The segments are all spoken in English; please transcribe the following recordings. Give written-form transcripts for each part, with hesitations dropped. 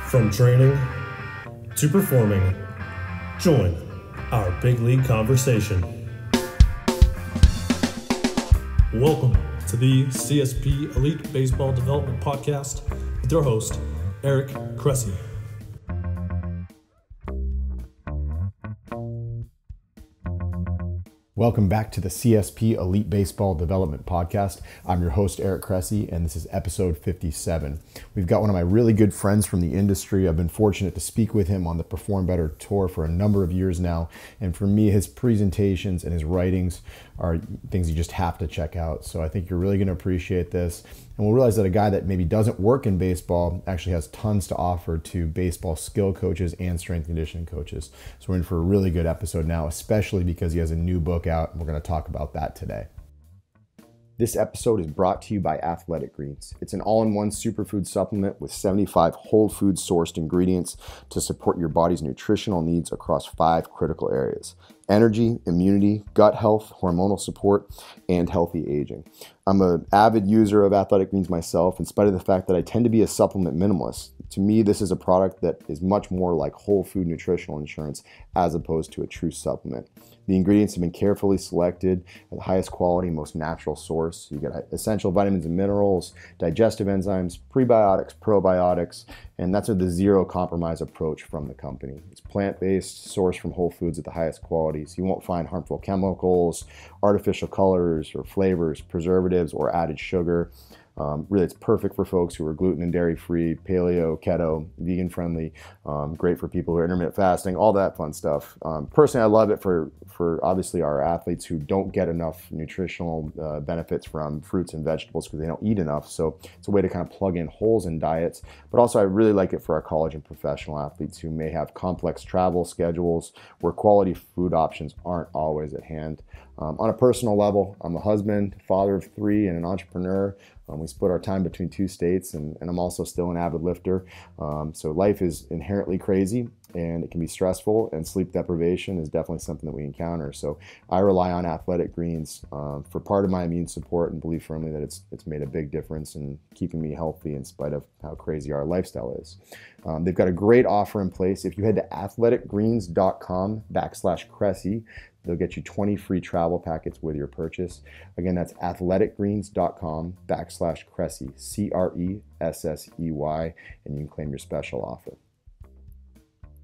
From training to performing, join our big league conversation. Welcome to the CSP Elite Baseball Development Podcast with your host, Eric Cressey. Welcome back to the CSP Elite Baseball Development Podcast. I'm your host, Eric Cressey, and this is episode 57. We've got one of my really good friends from the industry. I've been fortunate to speak with him on the Perform Better tour for a number of years now. And for me, his presentations and his writings are things you just have to check out. So I think you're really going to appreciate this. And we'll realize that a guy that maybe doesn't work in baseball actually has tons to offer to baseball skill coaches and strength and conditioning coaches. So we're in for a really good episode now, especially because he has a new book out, and we're going to talk about that today. This episode is brought to you by Athletic Greens. It's an all-in-one superfood supplement with 75 whole food sourced ingredients to support your body's nutritional needs across 5 critical areas: energy, immunity, gut health, hormonal support, and healthy aging. I'm an avid user of Athletic Greens myself, in spite of the fact that I tend to be a supplement minimalist. To me, this is a product that is much more like whole food nutritional insurance as opposed to a true supplement. The ingredients have been carefully selected at the highest quality, most natural source. You get essential vitamins and minerals, digestive enzymes, prebiotics, probiotics, and that's with the zero compromise approach from the company. It's plant-based, sourced from whole foods at the highest qualities. You won't find harmful chemicals, artificial colors or flavors, preservatives, or added sugar. Really, it's perfect for folks who are gluten and dairy-free, paleo, keto, vegan-friendly, great for people who are intermittent fasting, all that fun stuff. Personally, I love it for obviously our athletes who don't get enough nutritional benefits from fruits and vegetables because they don't eat enough. So it's a way to kind of plug in holes in diets. But also, I really like it for our college and professional athletes who may have complex travel schedules where quality food options aren't always at hand. On a personal level, I'm a husband, father of 3, and an entrepreneur. We split our time between 2 states, and I'm also still an avid lifter. So life is inherently crazy, and it can be stressful, and sleep deprivation is definitely something that we encounter. So I rely on Athletic Greens for part of my immune support, and believe firmly that it's made a big difference in keeping me healthy in spite of how crazy our lifestyle is. They've got a great offer in place. If you head to athleticgreens.com/Cressey, they'll get you 20 free travel packets with your purchase. Again, that's athleticgreens.com/Cressey, CRESSEY, and you can claim your special offer.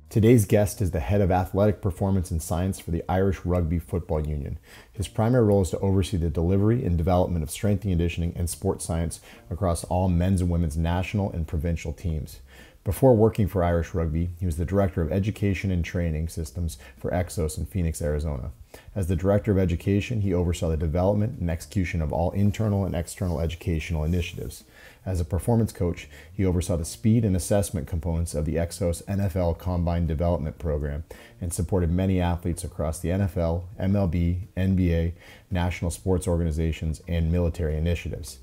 Today's guest is the head of athletic performance and science for the Irish Rugby Football Union. His primary role is to oversee the delivery and development of strength and conditioning and sports science across all men's and women's national and provincial teams. Before working for Irish Rugby, he was the Director of Education and Training Systems for Exos in Phoenix, Arizona. As the Director of Education, he oversaw the development and execution of all internal and external educational initiatives. As a performance coach, he oversaw the speed and assessment components of the Exos NFL Combine Development Program and supported many athletes across the NFL, MLB, NBA, national sports organizations, and military initiatives.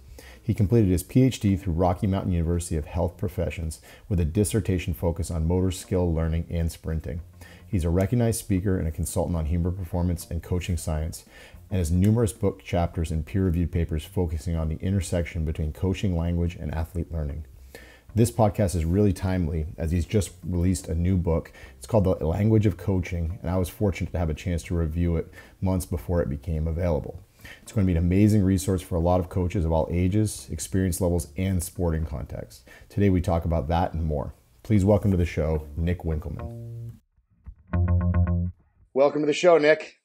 He completed his PhD through Rocky Mountain University of Health Professions with a dissertation focus on motor skill learning and sprinting. He's a recognized speaker and a consultant on human performance and coaching science, and has numerous book chapters and peer-reviewed papers focusing on the intersection between coaching language and athlete learning. This podcast is really timely as he's just released a new book. It's called The Language of Coaching, and I was fortunate to have a chance to review it months before it became available. It's going to be an amazing resource for a lot of coaches of all ages, experience levels, and sporting contexts. Today we talk about that and more. Please welcome to the show, Nick Winkelman. Welcome to the show, Nick.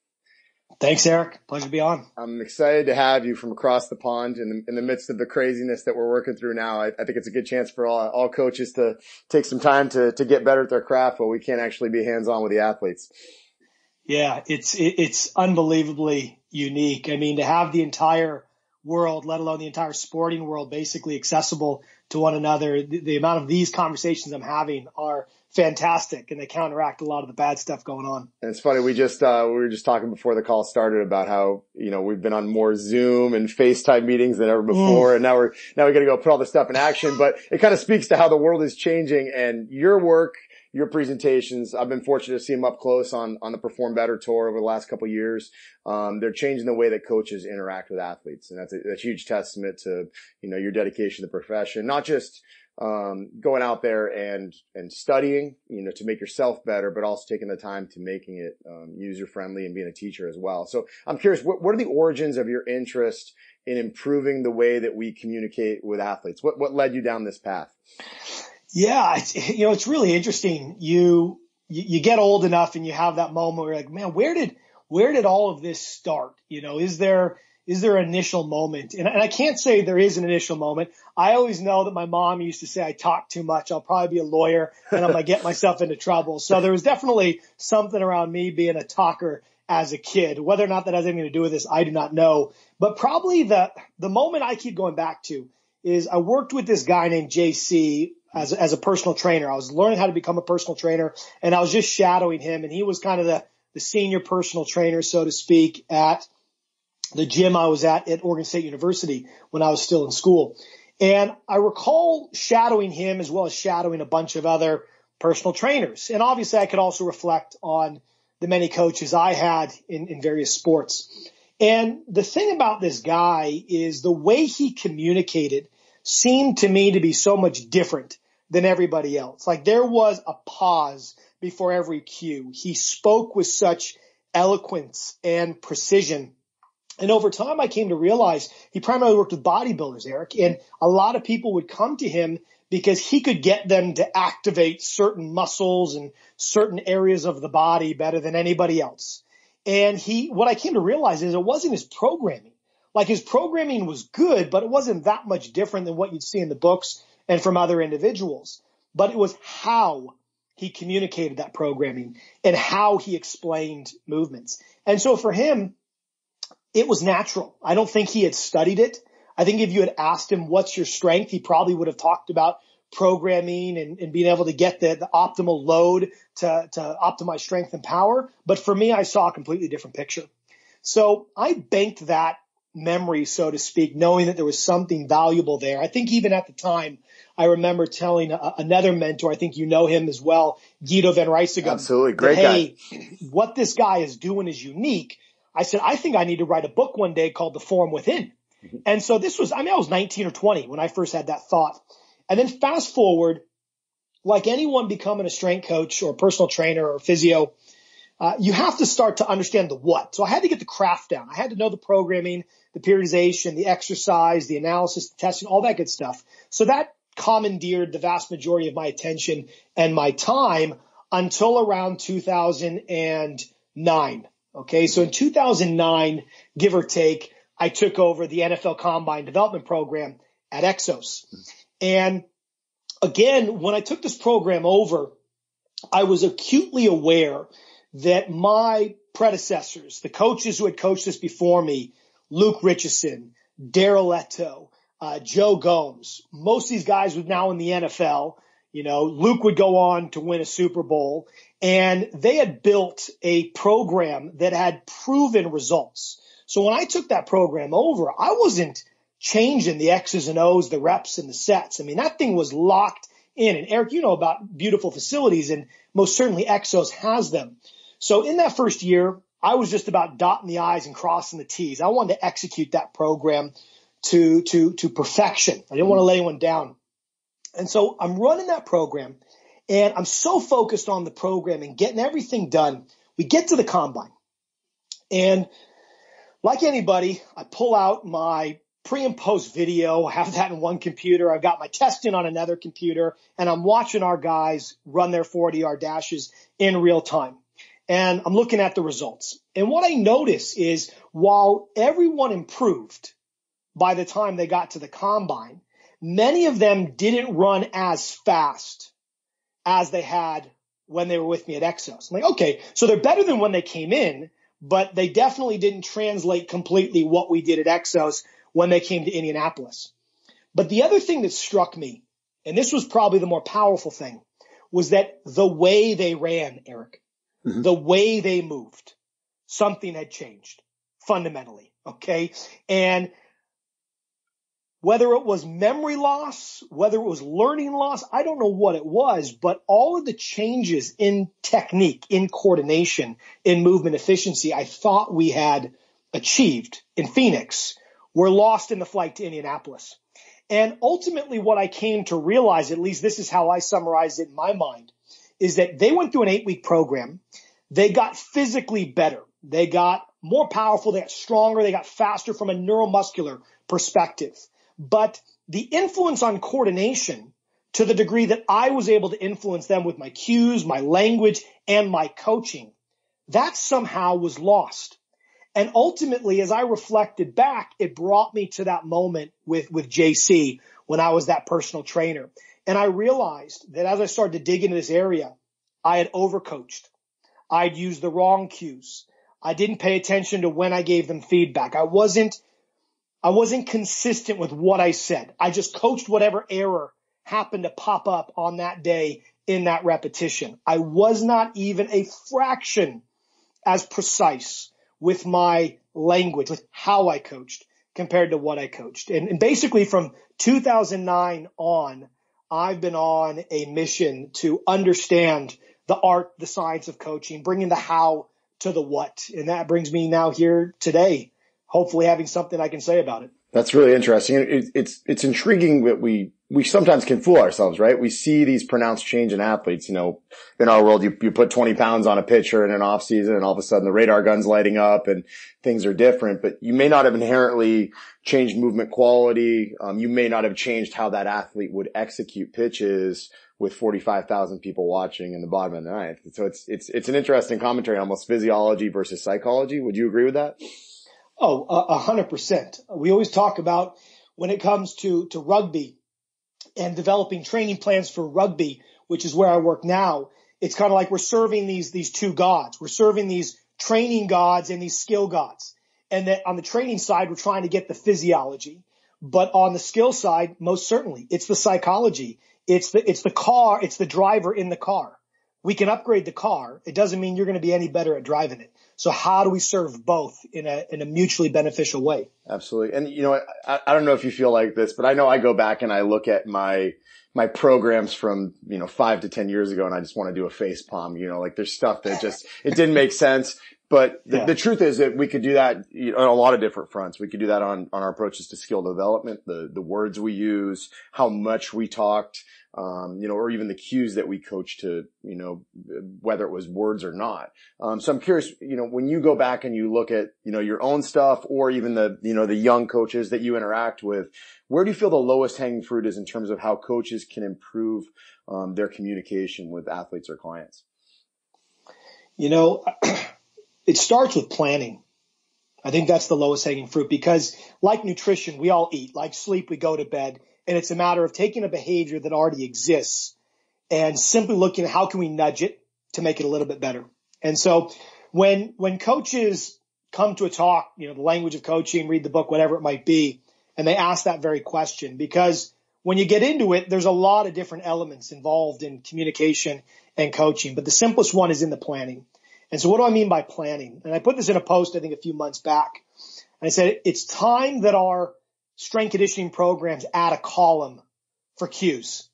Thanks, Eric. Pleasure to be on. I'm excited to have you from across the pond in the midst of the craziness that we're working through now. I think it's a good chance for all coaches to take some time to get better at their craft while we can't actually be hands-on with the athletes. Yeah, it's unbelievably unique. I mean, to have the entire world, let alone the entire sporting world, basically accessible to one another, the amount of these conversations I'm having are fantastic, and they counteract a lot of the bad stuff going on. And it's funny, we were just talking before the call started about how, we've been on more Zoom and FaceTime meetings than ever before, and now we got to go put all this stuff in action. But it kind of speaks to how the world is changing, and your work, your presentations, I've been fortunate to see them up close on the Perform Better tour over the last couple of years. They're changing the way that coaches interact with athletes, and that's a huge testament to your dedication to the profession, not just going out there and studying, to make yourself better, but also taking the time to making it user friendly and being a teacher as well. So I'm curious, what are the origins of your interest in improving the way that we communicate with athletes? What led you down this path? Yeah, it's really interesting. You get old enough and you have that moment where you're like, man, where did all of this start? Is there an initial moment? And I can't say there is an initial moment. I always know that my mom used to say I talk too much. I'll probably be a lawyer and I'm going to get myself into trouble. So there was definitely something around me being a talker as a kid. Whether or not that has anything to do with this, I do not know. But probably the moment I keep going back to is I worked with this guy named JC as a personal trainer. I was learning how to become a personal trainer, and I was just shadowing him, and he was kind of the senior personal trainer, so to speak, at the gym I was at Oregon State University when I was still in school. And I recall shadowing him as well as shadowing a bunch of other personal trainers. And obviously I could also reflect on the many coaches I had in various sports. And the thing about this guy is the way he communicated seemed to me to be so much different than everybody else. Like there was a pause before every cue. He spoke with such eloquence and precision. And over time, I came to realize he primarily worked with bodybuilders, Eric, and a lot of people would come to him because he could get them to activate certain muscles and certain areas of the body better than anybody else. And what I came to realize is it wasn't his programming. Like his programming was good, but it wasn't that much different than what you'd see in the books and from other individuals. But it was how he communicated that programming and how he explained movements. And so for him, it was natural. I don't think he had studied it. I think if you had asked him, what's your strength? He probably would have talked about programming and being able to get the optimal load to optimize strength and power. But for me, I saw a completely different picture. So I banked that memory, so to speak, knowing that there was something valuable there. I think even at the time, I remember telling another mentor, I think you know him as well, Guido Van Rijsegem. Absolutely. Great guy. Hey, what this guy is doing is unique. I said, I think I need to write a book one day called The Form Within. And so I was 19 or 20 when I first had that thought. And then fast forward, like anyone becoming a strength coach or personal trainer or physio, you have to start to understand the what. So I had to get the craft down. I had to know the programming, the periodization, the exercise, the analysis, the testing, all that good stuff. So that commandeered the vast majority of my attention and my time until around 2009. Okay, so in 2009, give or take, I took over the NFL Combine Development Program at Exos. And again, when I took this program over, I was acutely aware that my predecessors, the coaches who had coached this before me, Luke Richardson, Darrell Leto, Joe Gomes, most of these guys were now in the NFL. Luke would go on to win a Super Bowl, and they had built a program that had proven results. So when I took that program over, I wasn't changing the X's and O's, the reps and the sets. I mean, that thing was locked in. And Eric, you know about beautiful facilities, and most certainly Exos has them. So in that first year, I was just about dotting the I's and crossing the T's. I wanted to execute that program to perfection. I didn't want to let anyone down. And so I'm running that program, and I'm so focused on the program and getting everything done. We get to the combine, and like anybody, I pull out my pre and post video. I have that in one computer. I've got my testing on another computer, and I'm watching our guys run their 40-yard dashes in real time. And I'm looking at the results. And what I notice is while everyone improved by the time they got to the combine, many of them didn't run as fast as they had when they were with me at Exos. I'm like, okay, so they're better than when they came in, but they definitely didn't translate completely what we did at Exos when they came to Indianapolis. But the other thing that struck me, and this was probably the more powerful thing, was that the way they ran, Eric, the way they moved, something had changed fundamentally, okay? And whether it was memory loss, whether it was learning loss, I don't know what it was, but all of the changes in technique, in coordination, in movement efficiency I thought we had achieved in Phoenix were lost in the flight to Indianapolis. And ultimately what I came to realize, at least this is how I summarize it in my mind, is that they went through an 8-week program. They got physically better. They got more powerful. They got stronger. They got faster from a neuromuscular perspective. But the influence on coordination, to the degree that I was able to influence them with my cues, my language, and my coaching, that somehow was lost. And ultimately, as I reflected back, it brought me to that moment with JC when I was that personal trainer. And I realized that as I started to dig into this area, I had overcoached. I'd used the wrong cues. I didn't pay attention to when I gave them feedback. I wasn't consistent with what I said. I just coached whatever error happened to pop up on that day in that repetition. I was not even a fraction as precise with my language, with how I coached compared to what I coached. And basically from 2009 on, I've been on a mission to understand the art, the science of coaching, bringing the how to the what. And that brings me now here today, hopefully having something I can say about it. That's really interesting. It's intriguing that we sometimes can fool ourselves, right? We see these pronounced change in athletes. In our world, you put 20 pounds on a pitcher in an off season and all of a sudden the radar gun's lighting up and things are different, but you may not have inherently changed movement quality. You may not have changed how that athlete would execute pitches with 45,000 people watching in the bottom of the ninth. So it's an interesting commentary, almost physiology versus psychology. Would you agree with that? Oh, 100%. We always talk about when it comes to rugby and developing training plans for rugby, which is where I work now. It's kind of like we're serving these two gods. We're serving these training gods and these skill gods. And that on the training side, we're trying to get the physiology. But on the skill side, most certainly, it's the psychology. It's the car. It's the driver in the car. We can upgrade the car. It doesn't mean you're going to be any better at driving it. So how do we serve both in a mutually beneficial way? Absolutely. And I don't know if you feel like this, but I know I go back and I look at my programs from, 5 to 10 years ago and I just want to do a face palm, like there's stuff that it didn't make sense. But the truth is that we could do that on a lot of different fronts. We could do that on our approaches to skill development, the words we use, how much we talked, or even the cues that we coach to, whether it was words or not. So I'm curious, when you go back and you look at, your own stuff or even the young coaches that you interact with, where do you feel the lowest hanging fruit is in terms of how coaches can improve, their communication with athletes or clients? It starts with planning. I think that's the lowest hanging fruit because like nutrition, we all eat, like sleep, we go to bed. And it's a matter of taking a behavior that already exists and simply looking at how can we nudge it to make it a little bit better. And so when coaches come to a talk, the language of coaching, read the book, whatever it might be, and they ask that very question, because when you get into it, there's a lot of different elements involved in communication and coaching, but the simplest one is in the planning. And so what do I mean by planning? And I put this in a post, I think a few months back. And I said, it's time that our strength conditioning programs add a column for cues.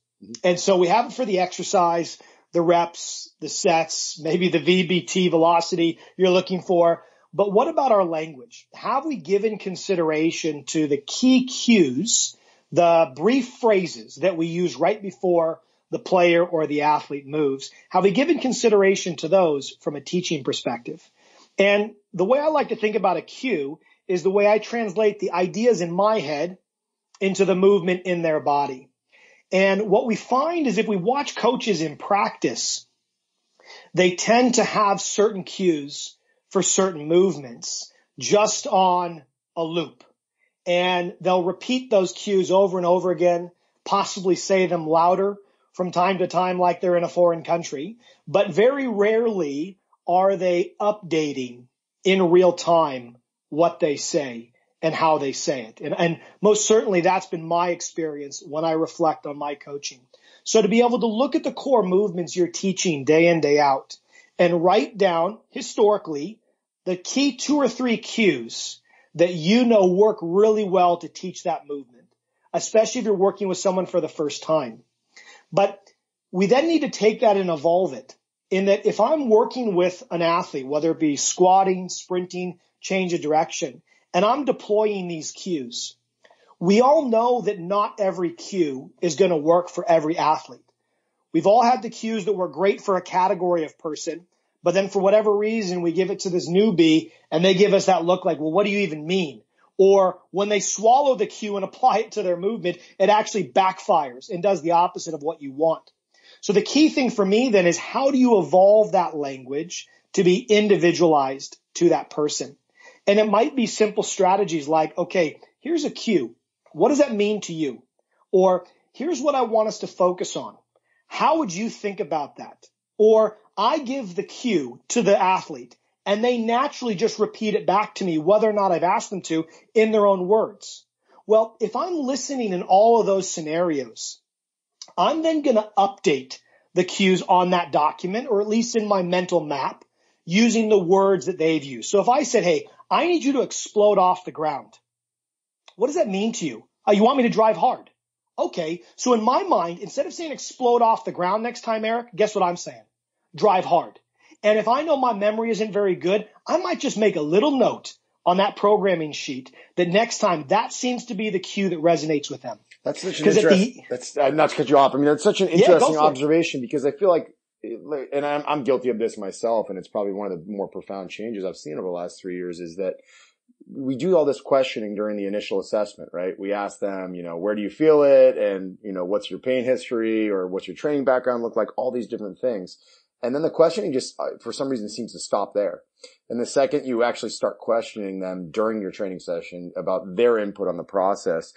And so we have it for the exercise, the reps, the sets, maybe the VBT velocity you're looking for. But what about our language? Have we given consideration to the key cues, the brief phrases that we use right before the player or the athlete moves? Have we given consideration to those from a teaching perspective? And the way I like to think about a cue is the way I translate the ideas in my head into the movement in their body. And what we find is if we watch coaches in practice, they tend to have certain cues for certain movements just on a loop. And they'll repeat those cues over and over again, possibly say them louder from time to time like they're in a foreign country, but very rarely are they updating in real time what they say and how they say it. And most certainly that's been my experience when I reflect on my coaching. So to be able to look at the core movements you're teaching day in, day out and write down historically the key 2 or 3 cues that work really well to teach that movement, especially if you're working with someone for the first time. But we then need to take that and evolve it in that if I'm working with an athlete, whether it be squatting, sprinting, change of direction, and I'm deploying these cues, we all know that not every cue is going to work for every athlete. We've all had the cues that were great for a category of person, but then for whatever reason, we give it to this newbie and they give us that look like, well, what do you even mean? Or when they swallow the cue and apply it to their movement, it actually backfires and does the opposite of what you want. So the key thing for me then is, how do you evolve that language to be individualized to that person? And it might be simple strategies like, okay, here's a cue. What does that mean to you? Or here's what I want us to focus on. How would you think about that? Or I give the cue to the athlete and they naturally just repeat it back to me, whether or not I've asked them to, in their own words. Well, if I'm listening in all of those scenarios, I'm then going to update the cues on that document, or at least in my mental map, using the words that they've used. So if I said, hey, I need you to explode off the ground. What does that mean to you? You want me to drive hard? Okay, so in my mind, instead of saying explode off the ground next time, Eric, guess what I'm saying? Drive hard. And if I know my memory isn't very good, I might just make a little note on that programming sheet that next time that seems to be the cue that resonates with them. That's such an interesting, not to cut you off. I mean, that's such an interesting observation, because I feel like, and I'm guilty of this myself, and it's probably one of the more profound changes I've seen over the last 3 years, is that we do all this questioning during the initial assessment, right? We ask them, where do you feel it? And, what's your pain history, or what's your training background look like? All these different things. And then the questioning just, for some reason, seems to stop there. And the second you actually start questioning them during your training session about their input on the process,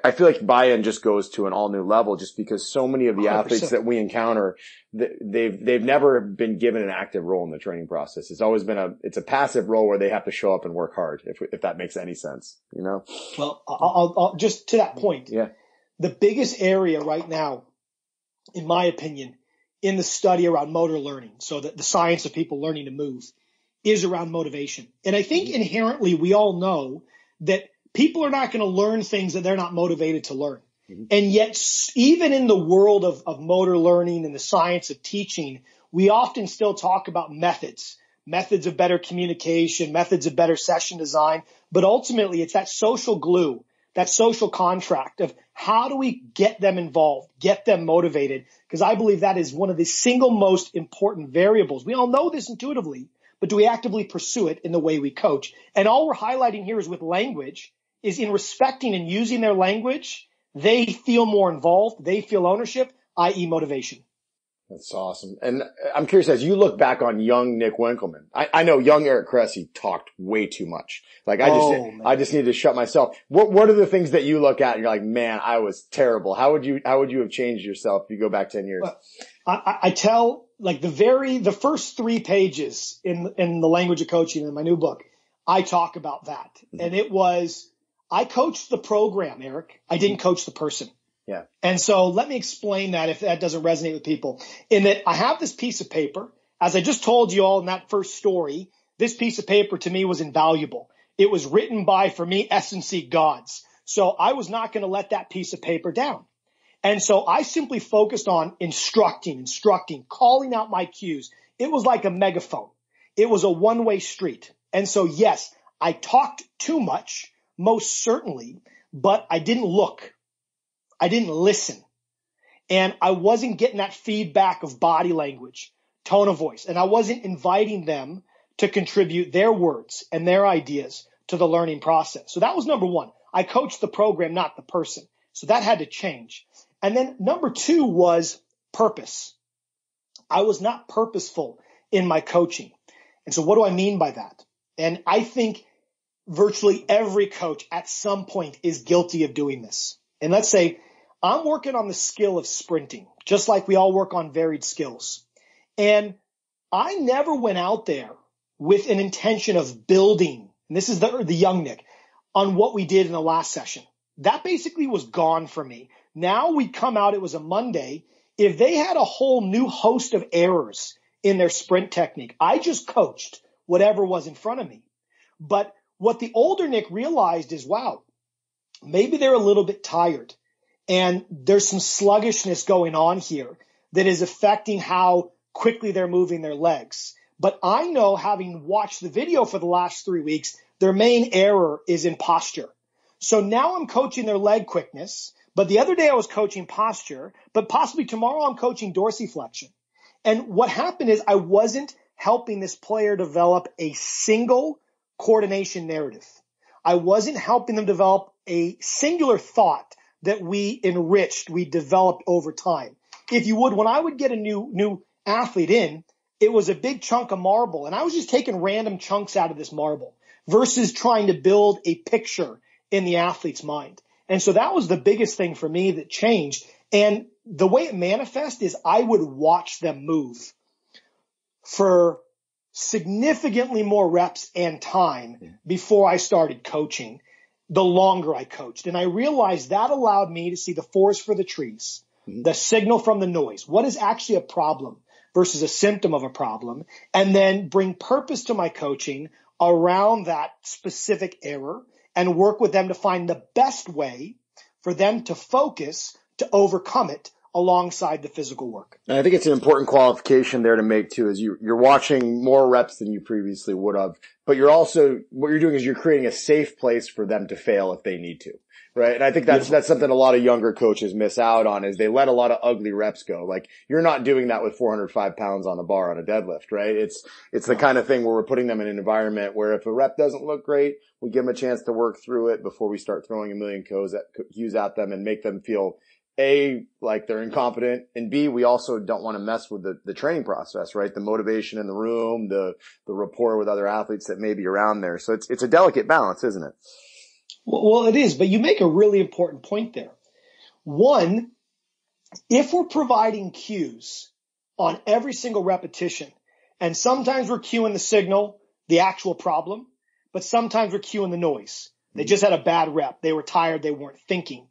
I feel like buy-in just goes to an all new level, just because so many of the 100%. Athletes that we encounter, they've never been given an active role in the training process. It's always been it's a passive role where they have to show up and work hard, if that makes any sense, Well, I'll just to that point. Yeah. The biggest area right now, in my opinion, in the study around motor learning, so that the science of people learning to move, is around motivation. And I think inherently we all know that people are not going to learn things that they're not motivated to learn. Mm-hmm. And yet, even in the world of motor learning and the science of teaching, we often still talk about methods of better communication, methods of better session design. But ultimately, it's that social glue, that social contract of how do we get them involved, get them motivated? Because I believe that is one of the single most important variables. We all know this intuitively, but do we actively pursue it in the way we coach? And all we're highlighting here is with language, is in respecting and using their language, they feel more involved, they feel ownership, i.e. motivation. That's awesome. And I'm curious, as you look back on young Nick Winkelman, I know young Eric Cressey talked way too much. Like I just needed to shut myself. What are the things that you look at and you're like, man, I was terrible. How would you have changed yourself if you go back 10 years? I tell, like, the first 3 pages in the language of coaching in my new book, I talk about that. Mm-hmm. And it was, I coached the program, Eric. I didn't coach the person. Yeah. And so let me explain that if that doesn't resonate with people, in that I have this piece of paper. As I just told you all in that first story, this piece of paper to me was invaluable. It was written by, for me, S&C gods. So I was not going to let that piece of paper down. And so I simply focused on instructing, calling out my cues. It was like a megaphone. It was a one-way street. And so, yes, I talked too much, most certainly, but I didn't look. I didn't listen. And I wasn't getting that feedback of body language, tone of voice. And I wasn't inviting them to contribute their words and their ideas to the learning process. So that was number 1. I coached the program, not the person. So that had to change. And then number 2 was purpose. I was not purposeful in my coaching. And so what do I mean by that? And I think virtually every coach at some point is guilty of doing this. And let's say I'm working on the skill of sprinting, just like we all work on varied skills. And I never went out there with an intention of building, and this is the young Nick, on what we did in the last session. That basically was gone for me. Now we come out, it was a Monday. If they had a whole new host of errors in their sprint technique, I just coached whatever was in front of me. But what the older Nick realized is, wow, maybe they're a little bit tired. And there's some sluggishness going on here that is affecting how quickly they're moving their legs. But I know, having watched the video for the last 3 weeks, their main error is in posture. So now I'm coaching their leg quickness, but the other day I was coaching posture, but possibly tomorrow I'm coaching dorsiflexion. And what happened is I wasn't helping this player develop a single coordination narrative. I wasn't helping them develop a singular thought that we enriched, we developed over time. If you would, when I would get a new athlete in, it was a big chunk of marble, and I was just taking random chunks out of this marble versus trying to build a picture in the athlete's mind. And so that was the biggest thing for me that changed. And the way it manifests is I would watch them move for significantly more reps and time before I started coaching, the longer I coached. And I realized that allowed me to see the forest for the trees, the signal from the noise, what is actually a problem versus a symptom of a problem, and then bring purpose to my coaching around that specific error and work with them to find the best way for them to focus to overcome it alongside the physical work. And I think it's an important qualification there to make too, is you're watching more reps than you previously would have, but you're also, what you're doing is you're creating a safe place for them to fail if they need to. Right. And I think that's something a lot of younger coaches miss out on, is they let a lot of ugly reps go. Like, you're not doing that with 405 pounds on the bar on a deadlift, right? It's the kind of thing where we're putting them in an environment where if a rep doesn't look great, we give them a chance to work through it before we start throwing a million cues at them and make them feel A, like they're incompetent, and B, we also don't want to mess with the training process, right? The motivation in the room, the rapport with other athletes that may be around there. So it's a delicate balance, isn't it? Well, it is, but you make a really important point there. One, if we're providing cues on every single repetition, and sometimes we're cueing the signal, the actual problem, but sometimes we're cueing the noise. They just had a bad rep. They were tired. They weren't thinking.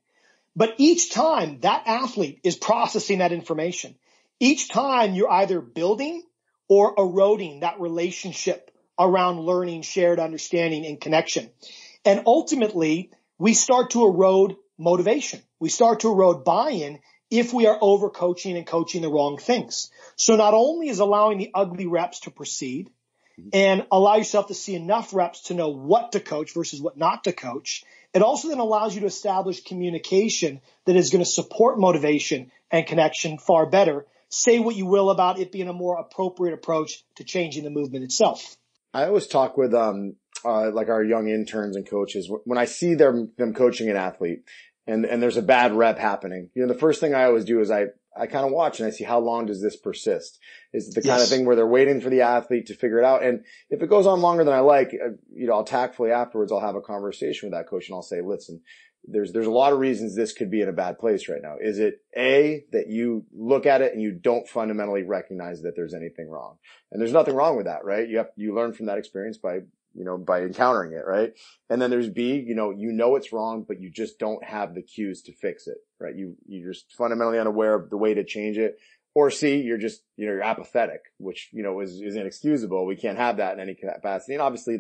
But each time that athlete is processing that information, each time you're either building or eroding that relationship around learning, shared understanding, and connection. And ultimately, we start to erode motivation. We start to erode buy-in if we are overcoaching and coaching the wrong things. So not only is allowing the ugly reps to proceed and allow yourself to see enough reps to know what to coach versus what not to coach, it also then allows you to establish communication that is going to support motivation and connection far better. Say what you will about it being a more appropriate approach to changing the movement itself. I always talk with like our young interns and coaches, when I see them coaching an athlete and there's a bad rep happening, the first thing I always do is I kind of watch and I see how long does this persist? Is it the kind of thing where they're waiting for the athlete to figure it out? And if it goes on longer than I like, I'll tactfully afterwards, I'll have a conversation with that coach and I'll say, listen, there's a lot of reasons this could be in a bad place right now. Is it A, that you look at it and you don't fundamentally recognize that there's anything wrong? And there's nothing wrong with that, right? You learn from that experience by encountering it, right? And then there's B, it's wrong, but you just don't have the cues to fix it, right? You're just fundamentally unaware of the way to change it. Or C, you're just, you're apathetic, which, is inexcusable. We can't have that in any capacity. And obviously,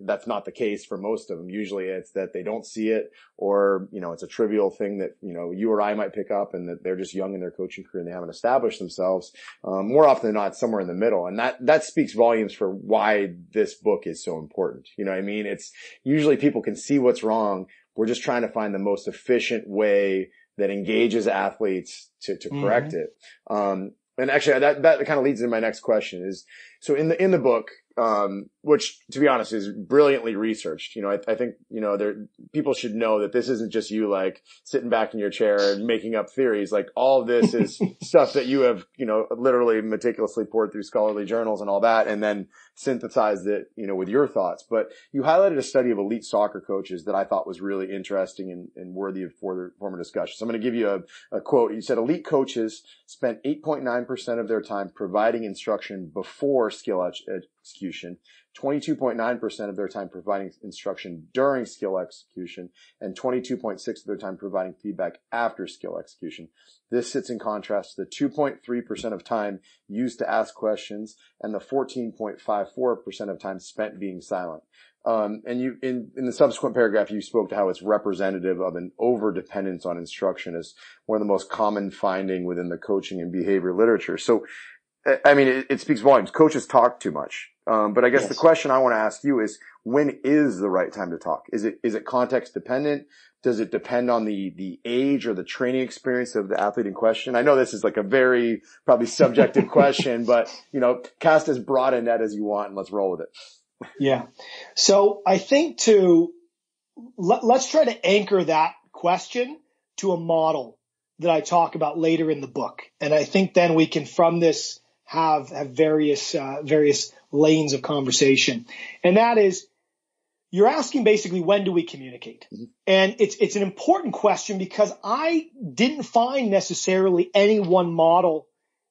that's not the case for most of them. Usually it's that they don't see it, or, it's a trivial thing that, you or I might pick up, and that they're just young in their coaching career and they haven't established themselves. More often than not, somewhere in the middle. And that speaks volumes for why this book is so important. You know what I mean? It's usually people can see what's wrong. We're just trying to find the most efficient way that engages athletes to correct it. And actually that kind of leads into my next question is, so in the book, which to be honest is brilliantly researched. I think, people should know that this isn't just you sitting back in your chair and making up theories. All of this is stuff that you have, literally meticulously poured through scholarly journals and all that, and then synthesized it, with your thoughts. But you highlighted a study of elite soccer coaches that I thought was really interesting and worthy of former discussion. So I'm going to give you a quote. You said elite coaches spent 8.9% of their time providing instruction before skill execution, 22.9% of their time providing instruction during skill execution, and 22.6% of their time providing feedback after skill execution. This sits in contrast to the 2.3% of time used to ask questions and the 14.54% of time spent being silent. And you, in the subsequent paragraph, you spoke to how it's representative of an over-dependence on instruction as one of the most common finding within the coaching and behavior literature. So, I mean, it speaks volumes. Coaches talk too much. But I guess Yes. the question I want to ask you is, when is the right time to talk? Is it context dependent? Does it depend on the age or the training experience of the athlete in question? I know this is like a very probably subjective question, but cast as broad a net as you want and let's roll with it. Yeah. So I think let's try to anchor that question to a model that I talk about later in the book. And I think then we can from this have various lanes of conversation. And that is, you're asking basically, when do we communicate? Mm-hmm. And it's an important question because I didn't find necessarily any one model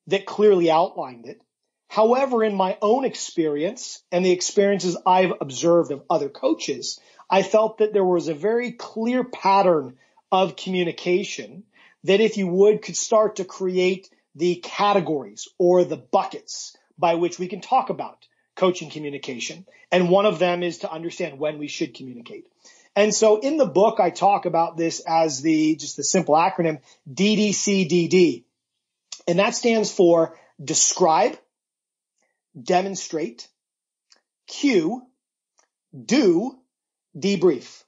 that clearly outlined it. However, in my own experience and the experiences I've observed of other coaches, I felt that there was a very clear pattern of communication that, if you would, could start to create the categories or the buckets by which we can talk about coaching communication. And one of them is to understand when we should communicate. And so in the book, I talk about this as just the simple acronym DDCDD. And that stands for describe, demonstrate, cue, do, debrief.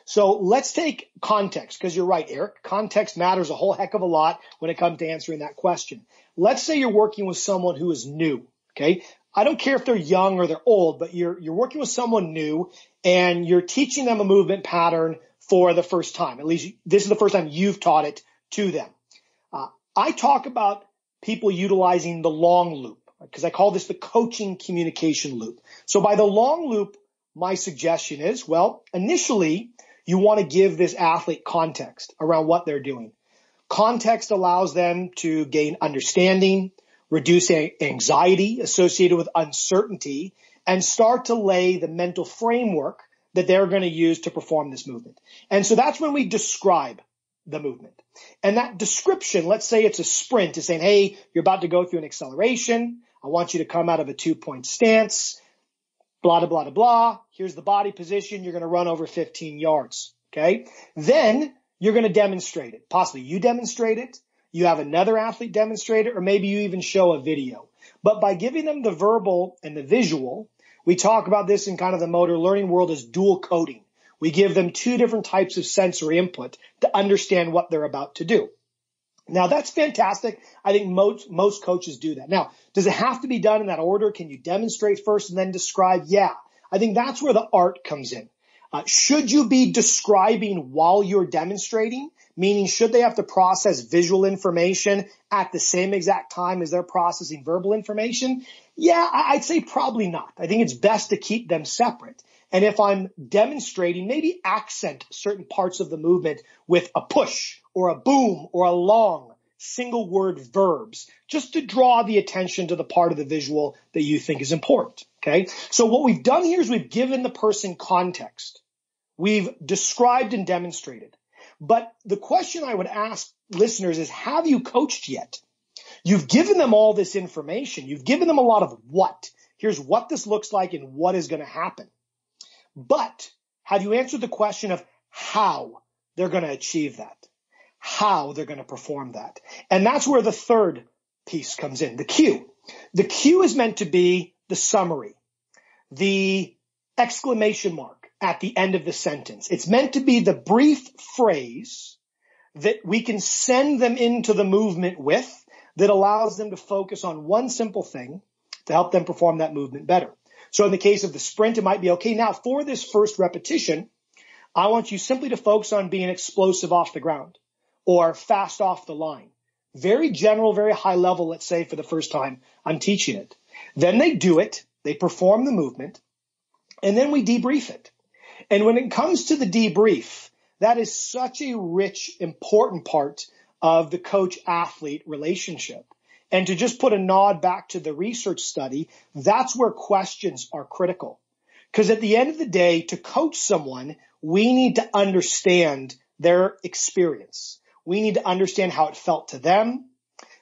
So let's take context, because you're right, Eric. Context matters a whole heck of a lot when it comes to answering that question. Let's say you're working with someone who is new, okay? I don't care if they're young or they're old, but you're working with someone new and you're teaching them a movement pattern for the first time. At least this is the first time you've taught it to them. I talk about people utilizing the long loop, because I call this the coaching communication loop. So by the long loop, my suggestion is, well, initially you want to give this athlete context around what they're doing. Context allows them to gain understanding, reduce anxiety associated with uncertainty, and start to lay the mental framework that they're going to use to perform this movement. And so that's when we describe the movement. And that description, let's say it's a sprint, is saying, hey, you're about to go through an acceleration. I want you to come out of a 2-point stance, blah, blah, blah, blah. Here's the body position. You're going to run over 15 yards. Okay. Then you're going to demonstrate it. Possibly you demonstrate it. You have another athlete demonstrate it, or maybe you even show a video. But by giving them the verbal and the visual, we talk about this in kind of the motor learning world as dual coding. We give them two different types of sensory input to understand what they're about to do. Now, that's fantastic. I think most coaches do that. Now, does it have to be done in that order? Can you demonstrate first and then describe? Yeah. I think that's where the art comes in. Should you be describing while you're demonstrating? Meaning, should they have to process visual information at the same exact time as they're processing verbal information? Yeah, I'd say probably not. I think it's best to keep them separate. And if I'm demonstrating, maybe accent certain parts of the movement with a push or a boom or a long single word verbs, just to draw the attention to the part of the visual that you think is important. Okay. So what we've done here is we've given the person context. We've described and demonstrated. But the question I would ask listeners is, have you coached yet? You've given them all this information. You've given them a lot of what. Here's what this looks like and what is going to happen. But have you answered the question of how they're going to achieve that? How they're going to perform that? And that's where the third piece comes in, the cue. The cue is meant to be the summary, the exclamation mark at the end of the sentence. It's meant to be the brief phrase that we can send them into the movement with, that allows them to focus on one simple thing to help them perform that movement better. So in the case of the sprint, it might be, okay, now for this first repetition, I want you simply to focus on being explosive off the ground or fast off the line. Very general, very high level, let's say, for the first time I'm teaching it. Then they do it, they perform the movement, and then we debrief it. And when it comes to the debrief, that is such a rich, important part of the coach-athlete relationship. And to just put a nod back to the research study, that's where questions are critical. Because at the end of the day, to coach someone, we need to understand their experience. We need to understand how it felt to them,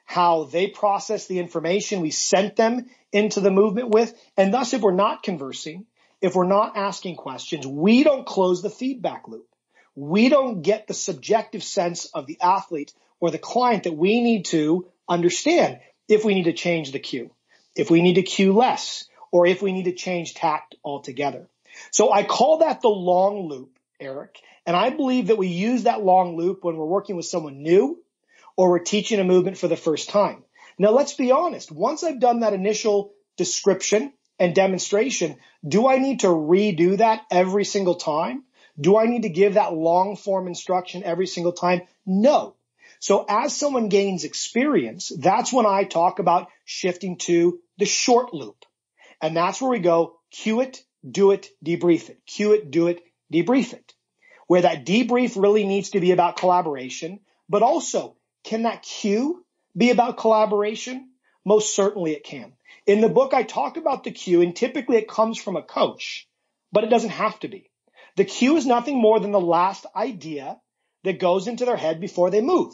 how they processed the information we sent them into the movement with. And thus, if we're not conversing, if we're not asking questions, we don't close the feedback loop. We don't get the subjective sense of the athlete or the client that we need to understand if we need to change the cue, if we need to cue less, or if we need to change tact altogether. So I call that the long loop, Eric. And I believe that we use that long loop when we're working with someone new or we're teaching a movement for the first time. Now, let's be honest. Once I've done that initial description and demonstration, do I need to redo that every single time? Do I need to give that long form instruction every single time? No. So as someone gains experience, that's when I talk about shifting to the short loop. And that's where we go, cue it, do it, debrief it. Cue it, do it, debrief it. Where that debrief really needs to be about collaboration, but also, can that cue be about collaboration? Most certainly it can. In the book, I talk about the cue, and typically it comes from a coach, but it doesn't have to be. The cue is nothing more than the last idea that goes into their head before they move.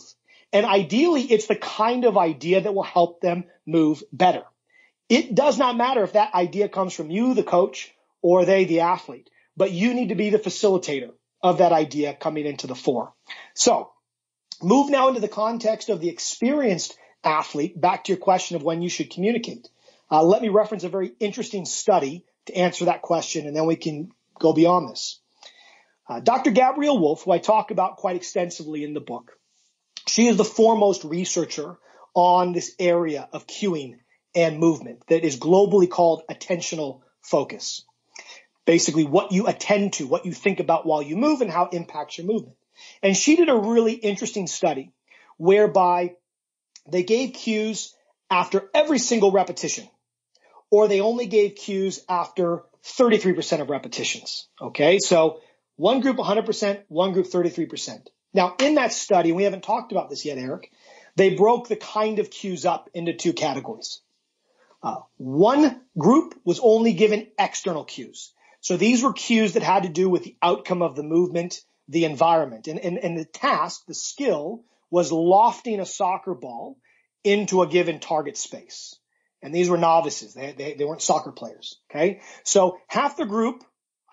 And ideally, it's the kind of idea that will help them move better. It does not matter if that idea comes from you, the coach, or they, the athlete, but you need to be the facilitator of that idea coming into the fore. So move now into the context of the experienced athlete, back to your question of when you should communicate. Let me reference a very interesting study to answer that question, and then we can go beyond this. Dr. Gabrielle Wolf, who I talk about quite extensively in the book, she is the foremost researcher on this area of cueing and movement that is globally called attentional focus. Basically, what you attend to, what you think about while you move, and how it impacts your movement. And she did a really interesting study whereby they gave cues after every single repetition, or they only gave cues after 33% of repetitions. Okay, so one group 100%, one group 33%. Now, in that study, we haven't talked about this yet, Eric, they broke the kind of cues up into two categories. One group was only given external cues. So these were cues that had to do with the outcome of the movement, the environment. And the task, the skill, was lofting a soccer ball into a given target space. And these were novices. They weren't soccer players. Okay. So half the group,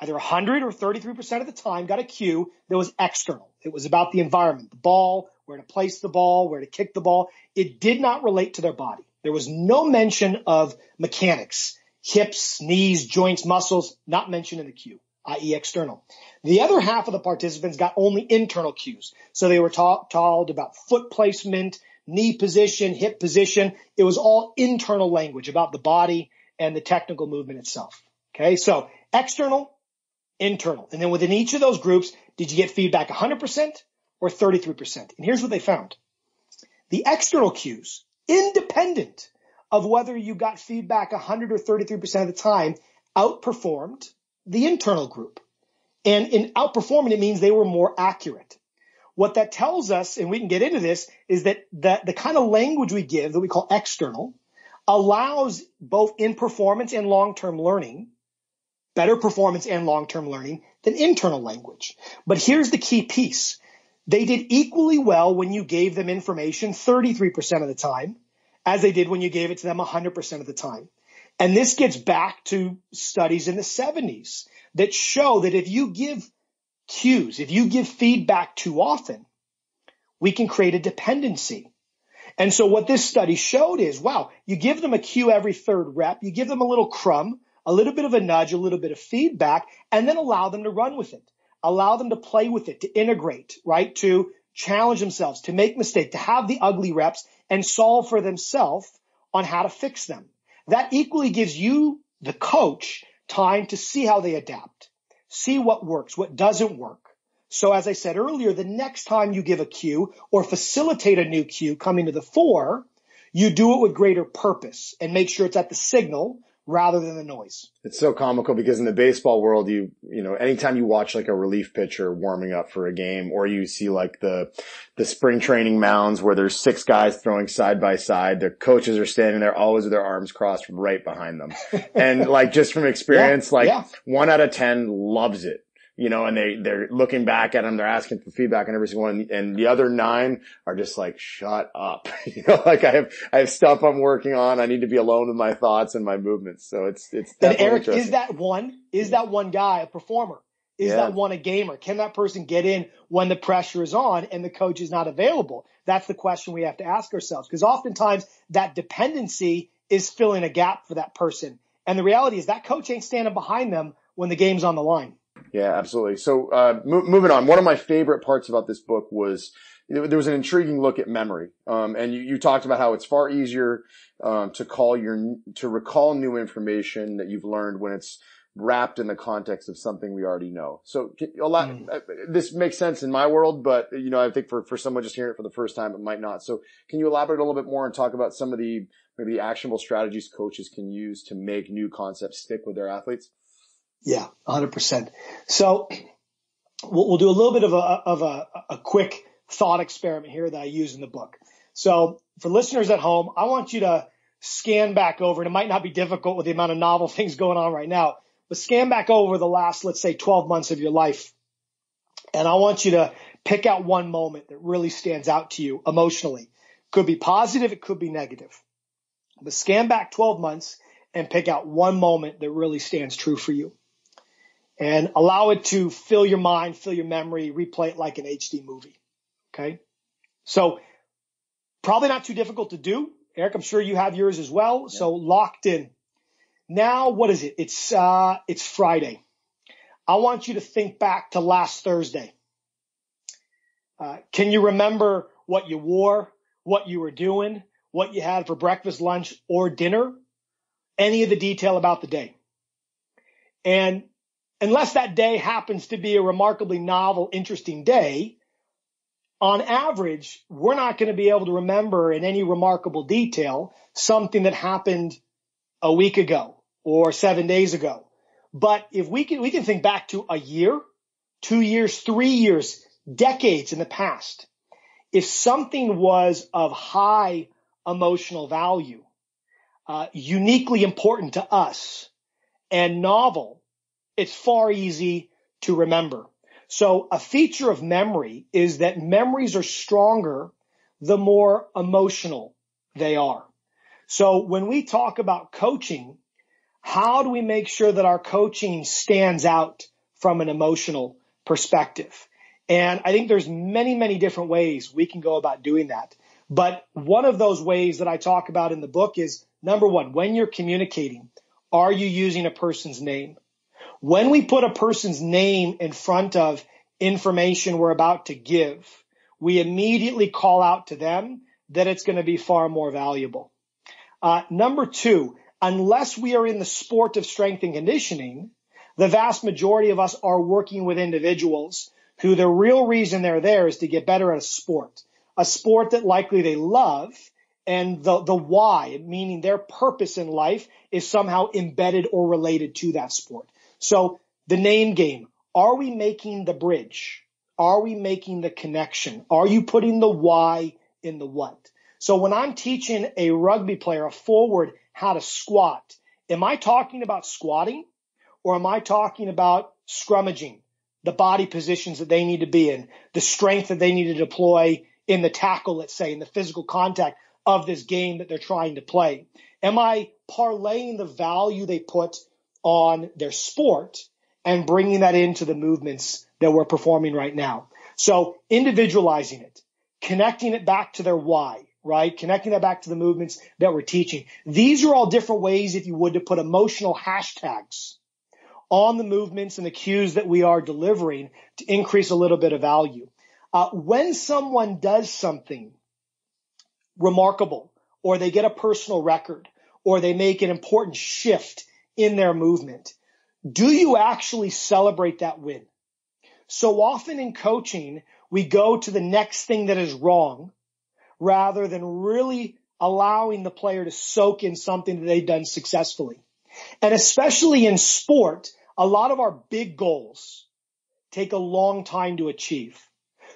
either 100 or 33% of the time, got a cue that was external. It was about the environment, the ball, where to place the ball, where to kick the ball. It did not relate to their body. There was no mention of mechanics, hips, knees, joints, muscles, not mentioned in the cue, i.e. external. The other half of the participants got only internal cues. So they were told about foot placement, knee position, hip position. It was all internal language about the body and the technical movement itself. Okay, so external, internal. And then within each of those groups, did you get feedback 100% or 33%? And here's what they found. The external cues, independent of whether you got feedback 100 or 33% of the time, outperformed the internal group. And in outperforming, it means they were more accurate. What that tells us, and we can get into this, is that the kind of language we give that we call external allows both in performance and long-term learning, better performance and long-term learning than internal language. But here's the key piece. They did equally well when you gave them information 33% of the time as they did when you gave it to them 100% of the time. And this gets back to studies in the 70s that show that if you give cues, if you give feedback too often, we can create a dependency. And so what this study showed is, wow, you give them a cue every third rep, you give them a little crumb, a little bit of a nudge, a little bit of feedback, and then allow them to run with it. Allow them to play with it, to integrate, right? To challenge themselves, to make mistakes, to have the ugly reps and solve for themselves on how to fix them. That equally gives you, the coach, time to see how they adapt, see what works, what doesn't work. So as I said earlier, the next time you give a cue or facilitate a new cue coming to the fore, you do it with greater purpose and make sure it's at the signal rather than the noise. It's so comical because in the baseball world, you know, anytime you watch like a relief pitcher warming up for a game, or you see like the spring training mounds where there's 6 guys throwing side by side, the coaches are standing there always with their arms crossed right behind them. And like just from experience, 1 out of 10 loves it. You know, and they're looking back at them, they're asking for feedback on every single one, and the other 9 are just like, shut up. You know, like I have stuff I'm working on. I need to be alone with my thoughts and my movements. So it's definitely and Eric, is that one guy a performer? Is that one a gamer? Can that person get in when the pressure is on and the coach is not available? That's the question we have to ask ourselves, because oftentimes that dependency is filling a gap for that person. And the reality is that coach ain't standing behind them when the game's on the line. Yeah, absolutely. So, moving on. One of my favorite parts about this book was there was an intriguing look at memory. And you talked about how it's far easier, to recall new information that you've learned when it's wrapped in the context of something we already know. So this makes sense in my world, but I think for someone just hearing it for the first time, it might not. So can you elaborate a little bit more and talk about some of the maybe actionable strategies coaches can use to make new concepts stick with their athletes? Yeah, 100%. So we'll do a little bit of a quick thought experiment here that I use in the book. So for listeners at home, I want you to scan back over, and it might not be difficult with the amount of novel things going on right now, but scan back over the last, let's say, 12 months of your life. And I want you to pick out one moment that really stands out to you emotionally. Could be positive, it could be negative. But scan back 12 months and pick out one moment that really stands true for you. And allow it to fill your mind, fill your memory, replay it like an HD movie. Okay? So probably not too difficult to do. Eric, I'm sure you have yours as well. Yeah. So locked in. Now, what is it? It's Friday. I want you to think back to last Thursday. Can you remember what you wore, what you were doing, what you had for breakfast, lunch, or dinner? Any of the detail about the day? And unless that day happens to be a remarkably novel, interesting day, on average, we're not going to be able to remember in any remarkable detail something that happened a week ago or 7 days ago. But if we can think back to a year, 2 years, 3 years, decades in the past. If something was of high emotional value, uniquely important to us, and novel, it's far easy to remember. So a feature of memory is that memories are stronger the more emotional they are. So when we talk about coaching, how do we make sure that our coaching stands out from an emotional perspective? And I think there's many, many different ways we can go about doing that. But one of those ways that I talk about in the book is, number one, when you're communicating, are you using a person's name? When we put a person's name in front of information we're about to give, we immediately call out to them that it's going to be far more valuable. Number two, unless we are in the sport of strength and conditioning, the vast majority of us are working with individuals who the real reason they're there is to get better at a sport that likely they love, and the why, meaning their purpose in life, is somehow embedded or related to that sport. So the name game, are we making the bridge? Are we making the connection? Are you putting the why in the what? So when I'm teaching a rugby player, a forward, how to squat, am I talking about squatting, or am I talking about scrummaging, the body positions that they need to be in, the strength that they need to deploy in the tackle, let's say, in the physical contact of this game that they're trying to play? Am I parlaying the value they put on their sport and bringing that into the movements that we're performing right now? So individualizing it, connecting it back to their why, right? Connecting that back to the movements that we're teaching. These are all different ways, if you would, to put emotional hashtags on the movements and the cues that we are delivering to increase a little bit of value. When someone does something remarkable, or they get a personal record, or they make an important shift in their movement, do you actually celebrate that win? So often in coaching, we go to the next thing that is wrong rather than really allowing the player to soak in something that they've done successfully. And especially in sport, a lot of our big goals take a long time to achieve.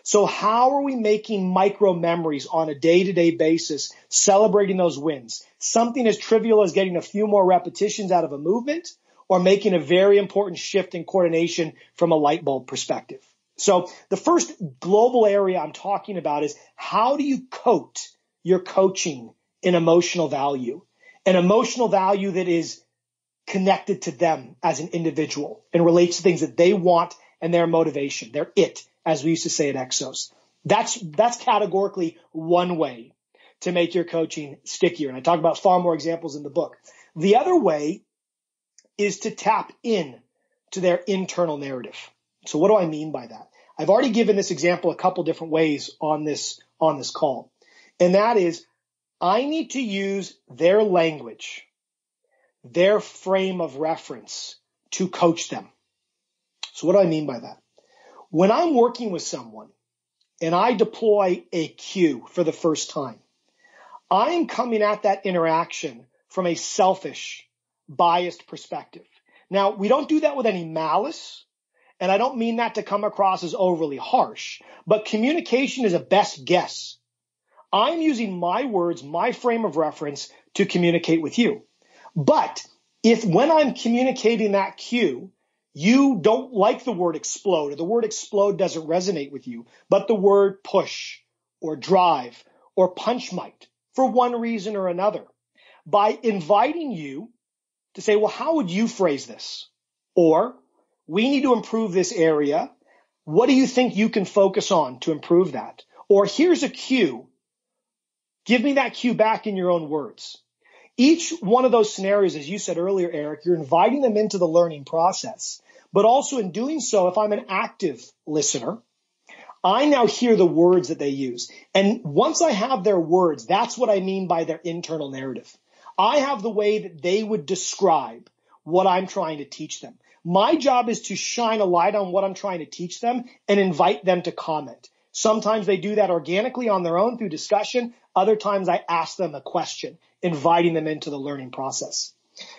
So how are we making micro memories on a day-to-day basis, celebrating those wins? Something as trivial as getting a few more repetitions out of a movement, or making a very important shift in coordination from a light bulb perspective. So the first global area I'm talking about is, how do you coat your coaching in emotional value? An emotional value that is connected to them as an individual and relates to things that they want and their motivation, their it, as we used to say at Exos. That's categorically one way to make your coaching stickier. And I talk about far more examples in the book. The other way is to tap in to their internal narrative. So what do I mean by that? I've already given this example a couple different ways on this call. And that is, I need to use their language, their frame of reference to coach them. So what do I mean by that? When I'm working with someone and I deploy a cue for the first time, I am coming at that interaction from a selfish, biased perspective. Now, we don't do that with any malice, and I don't mean that to come across as overly harsh, but communication is a best guess. I'm using my words, my frame of reference to communicate with you. But if when I'm communicating that cue, you don't like the word explode, or the word explode doesn't resonate with you, but the word push or drive or punch might, for one reason or another, by inviting you to say, well, how would you phrase this? Or, we need to improve this area. What do you think you can focus on to improve that? Or, here's a cue. Give me that cue back in your own words. Each one of those scenarios, as you said earlier, Eric, you're inviting them into the learning process. But also in doing so, if I'm an active listener, I now hear the words that they use. And once I have their words, that's what I mean by their internal narrative. I have the way that they would describe what I'm trying to teach them. My job is to shine a light on what I'm trying to teach them and invite them to comment. Sometimes they do that organically on their own through discussion. Other times I ask them a question, inviting them into the learning process.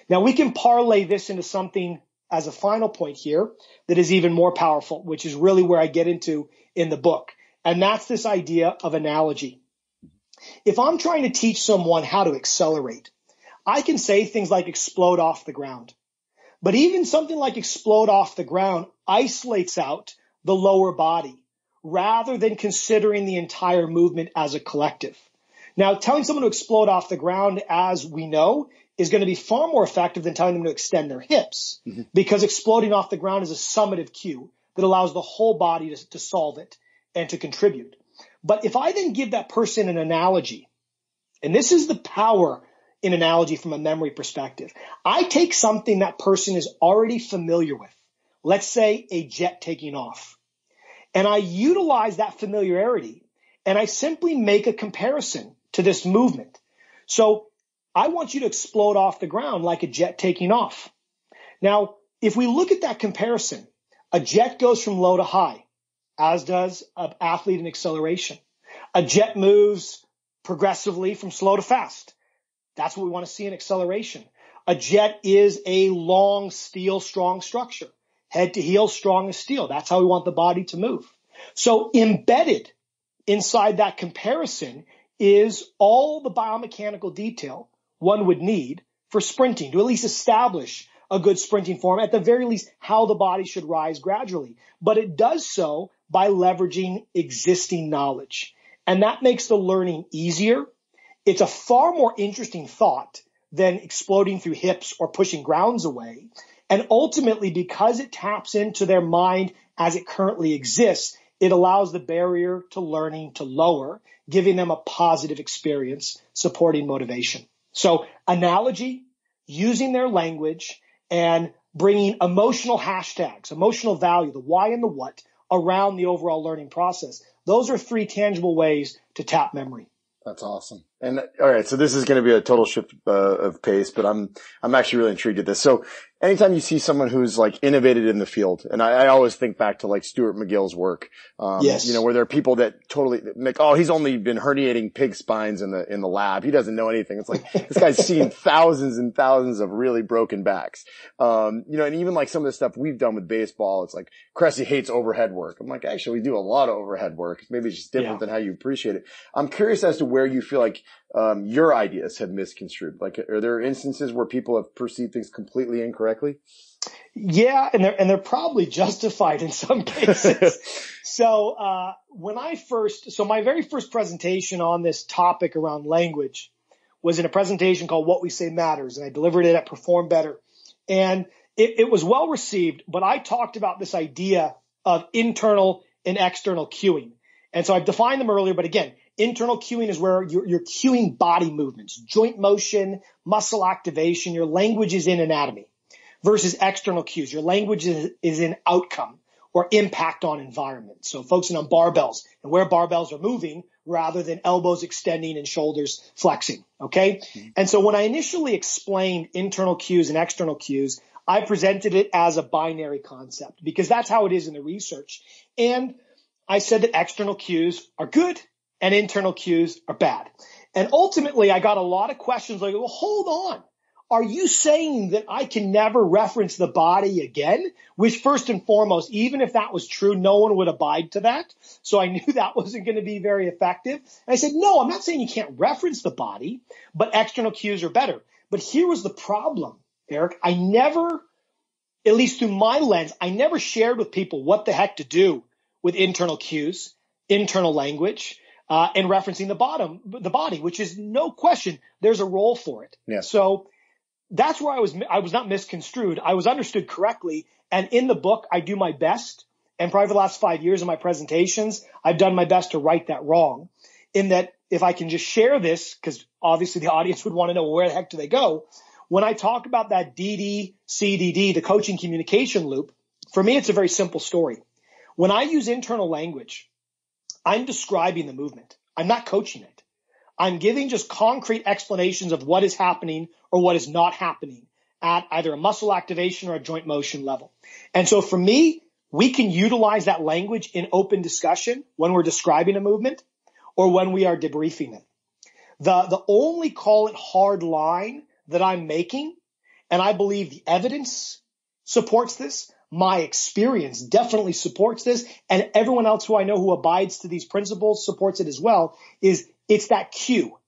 Now we can parlay this into something as a final point here that is even more powerful, which is really where I get into in the book. And that's this idea of analogy. If I'm trying to teach someone how to accelerate, I can say things like explode off the ground. But even something like explode off the ground isolates out the lower body rather than considering the entire movement as a collective. Now, telling someone to explode off the ground, as we know, is going to be far more effective than telling them to extend their hips, because exploding off the ground is a summative cue that allows the whole body to solve it and to contribute. But if I then give that person an analogy, and this is the power in analogy from a memory perspective, I take something that person is already familiar with, let's say a jet taking off, and I utilize that familiarity, and I simply make a comparison to this movement. So I want you to explode off the ground like a jet taking off. Now, if we look at that comparison, a jet goes from low to high, as does an athlete in acceleration. A jet moves progressively from slow to fast. That's what we want to see in acceleration. A jet is a long steel, strong structure. Head to heel, strong as steel. That's how we want the body to move. So embedded inside that comparison is all the biomechanical detail one would need for sprinting, to at least establish a good sprinting form, at the very least how the body should rise gradually. But it does so by leveraging existing knowledge. And that makes the learning easier. It's a far more interesting thought than exploding through hips or pushing grounds away. And ultimately, because it taps into their mind as it currently exists, it allows the barrier to learning to lower, giving them a positive experience, supporting motivation. So analogy, using their language, and bringing emotional hashtags, emotional value, the why and the what, around the overall learning process. Those are three tangible ways to tap memory. That's awesome. And all right, so this is going to be a total shift of pace, but I'm actually really intrigued at this. So anytime you see someone who's like innovated in the field, and I always think back to like Stuart McGill's work, yes, where there are people that totally make, oh, he's only been herniating pig spines in the lab. He doesn't know anything. It's like this guy's seen thousands and thousands of really broken backs. And even like some of the stuff we've done with baseball, it's like Cressey hates overhead work. I'm like, actually, we do a lot of overhead work. Maybe it's just different than how you appreciate it. I'm curious as to where you feel like your ideas have misconstrued. Like, are there instances where people have perceived things completely incorrectly? Yeah, and they're probably justified in some cases. So my very first presentation on this topic around language was in a presentation called What We Say Matters, and I delivered it at Perform Better. And it was well received, but I talked about this idea of internal and external cueing. And so I've defined them earlier, but again, internal cueing is where you're cueing body movements, joint motion, muscle activation. Your language is in anatomy. versus external cues. Your language is an outcome or impact on environment. So focusing on barbells and where barbells are moving rather than elbows extending and shoulders flexing. Okay. And so when I initially explained internal cues and external cues, I presented it as a binary concept because that's how it is in the research. And I said that external cues are good and internal cues are bad. And ultimately I got a lot of questions like, well, hold on. Are you saying that I can never reference the body again? Which first and foremost, even if that was true, no one would abide to that. So I knew that wasn't going to be very effective. And I said, no, I'm not saying you can't reference the body, but external cues are better. But here was the problem, Eric. I never, at least through my lens, I never shared with people what the heck to do with internal cues, internal language, and referencing the body, which is no question. There's a role for it. Yeah. So that's where I was not misconstrued. I was understood correctly. And in the book, I do my best. And probably for the last 5 years in my presentations, I've done my best to right that wrong. In that if I can just share this, because obviously the audience would want to know where the heck do they go. When I talk about that DD-CDD, the coaching communication loop, for me, it's a very simple story. When I use internal language, I'm describing the movement. I'm not coaching it. I'm giving just concrete explanations of what is happening or what is not happening at either a muscle activation or a joint motion level. And so for me, we can utilize that language in open discussion when we're describing a movement or when we are debriefing it. The only call it hard line that I'm making, and I believe the evidence supports this, my experience definitely supports this, and everyone else who I know who abides to these principles supports it as well, is it's that cue.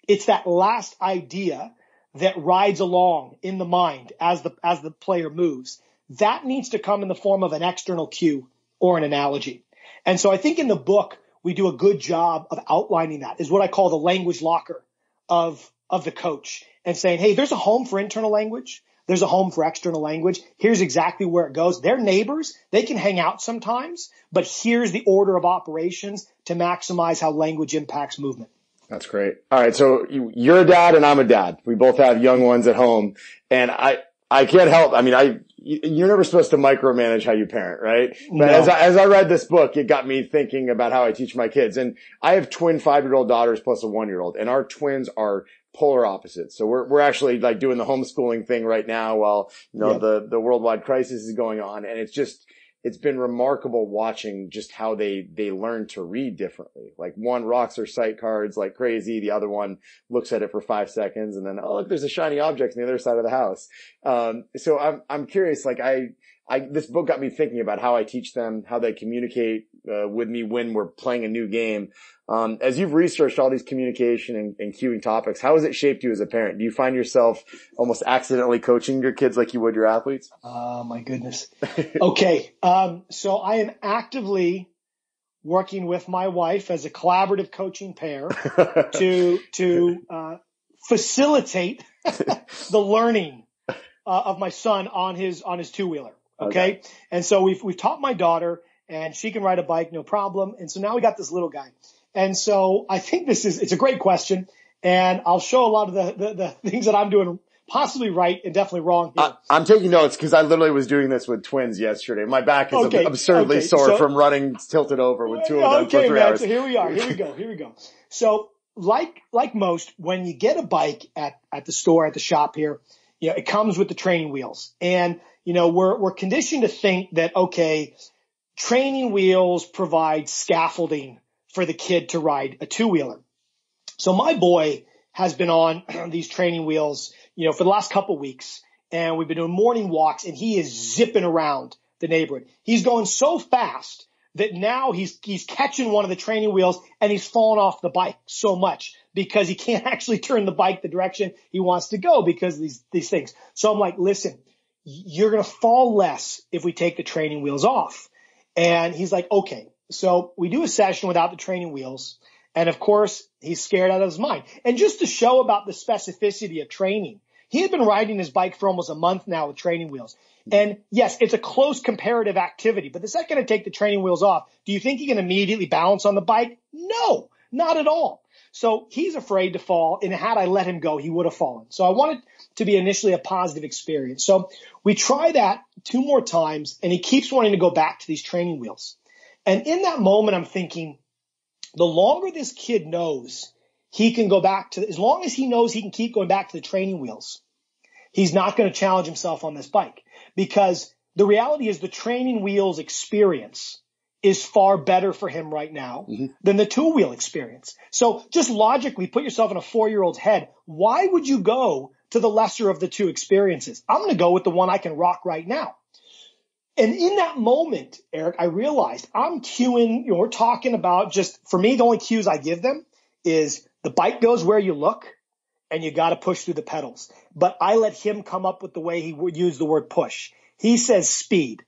It's that last idea that rides along in the mind as the player moves. That needs to come in the form of an external cue or an analogy. And so I think in the book, we do a good job of outlining that, is what I call the language locker of the coach, and saying, hey, there's a home for internal language. There's a home for external language. Here's exactly where it goes. They're neighbors. They can hang out sometimes, but here's the order of operations to maximize how language impacts movement. That's great. All right. So you're a dad and I'm a dad. We both have young ones at home, and I can't help. I mean, you're never supposed to micromanage how you parent, right? But No. as I read this book, it got me thinking about how I teach my kids. And I have twin 5-year-old daughters plus a 1-year-old, and our twins are polar opposites. So we're actually like doing the homeschooling thing right now while, the worldwide crisis is going on. And it's been remarkable watching just how they learn to read differently. Like one rocks her sight cards like crazy. The other one looks at it for 5 seconds and then, oh, look, there's a shiny object on the other side of the house. So I'm curious, like this book got me thinking about how I teach them, how they communicate with me when we're playing a new game. As you've researched all these communication and cueing topics, how has it shaped you as a parent? Do you find yourself almost accidentally coaching your kids like you would your athletes? Oh, my goodness. Okay. So I am actively working with my wife as a collaborative coaching pair to facilitate the learning of my son on his two-wheeler. Okay. And so we've taught my daughter, and she can ride a bike, no problem. And so now we got this little guy. And so I think it's a great question, and I'll show a lot of the things that I'm doing possibly right and definitely wrong here. I'm taking notes because I literally was doing this with twins yesterday. My back is absurdly sore from running tilted over with two of them for 3 hours. So here we are. Here we go. So like most, when you get a bike at the store, at the shop here, it comes with the training wheels. And, we're conditioned to think that, okay, training wheels provide scaffolding for the kid to ride a two-wheeler. So my boy has been on these training wheels, for the last couple of weeks, and we've been doing morning walks, and he is zipping around the neighborhood. He's going so fast that now he's catching one of the training wheels and he's fallen off the bike so much because he can't actually turn the bike the direction he wants to go because of these things. So I'm like, listen, you're going to fall less if we take the training wheels off. And he's like, okay. So we do a session without the training wheels. And of course, he's scared out of his mind. And just to show about the specificity of training, he had been riding his bike for almost a month now with training wheels. And yes, it's a close comparative activity, but the second I take the training wheels off, do you think he can immediately balance on the bike? No, not at all. So he's afraid to fall. And had I let him go, he would have fallen. So I wanted to be initially a positive experience. So we try that 2 more times, and he keeps wanting to go back to these training wheels. And in that moment, I'm thinking, the longer this kid knows he can go back to, as long as he knows he can keep going back to the training wheels, he's not going to challenge himself on this bike, because the reality is the training wheels experience is far better for him right now than the 2-wheel experience. So just logically put yourself in a 4-year-old's head. Why would you go to the lesser of the 2 experiences? I'm going to go with the one I can rock right now. And in that moment, Eric, I realized I'm cueing, we're talking about, just for me, the only cues I give them is the bike goes where you look and you got to push through the pedals. But I let him come up with the way he would use the word push. He says speed.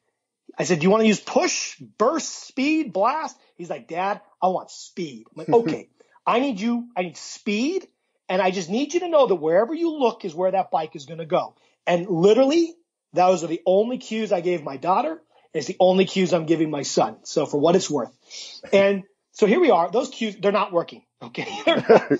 I said, do you want to use push, burst, speed, blast? He's like, Dad, I want speed. I'm like, okay, I need speed. And I just need you to know that wherever you look is where that bike is going to go. And literally, those are the only cues I gave my daughter. It's the only cues I'm giving my son. So for what it's worth. And so here we are. Those cues, they're not working. Okay.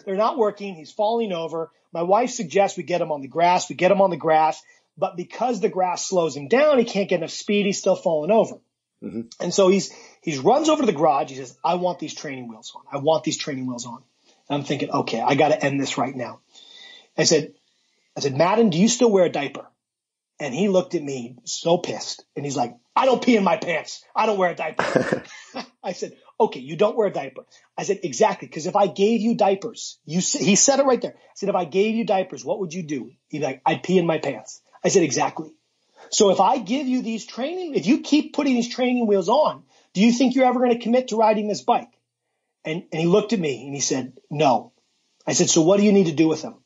They're not working. He's falling over. My wife suggests we get him on the grass. We get him on the grass. But because the grass slows him down, he can't get enough speed. He's still falling over. And so he runs over to the garage. He says, I want these training wheels on. I want these training wheels on. And I'm thinking, okay, I got to end this right now. I said, Madden, do you still wear a diaper? And he looked at me so pissed. And he's like, I don't pee in my pants. I don't wear a diaper. I said, okay, you don't wear a diaper. I said, exactly. Because if I gave you diapers, he said it right there. I said, if I gave you diapers, what would you do? He'd be like, I'd pee in my pants. I said, exactly. So if I give you these if you keep putting these training wheels on, do you think you're ever going to commit to riding this bike? And he looked at me and he said, no. I said, so what do you need to do with them?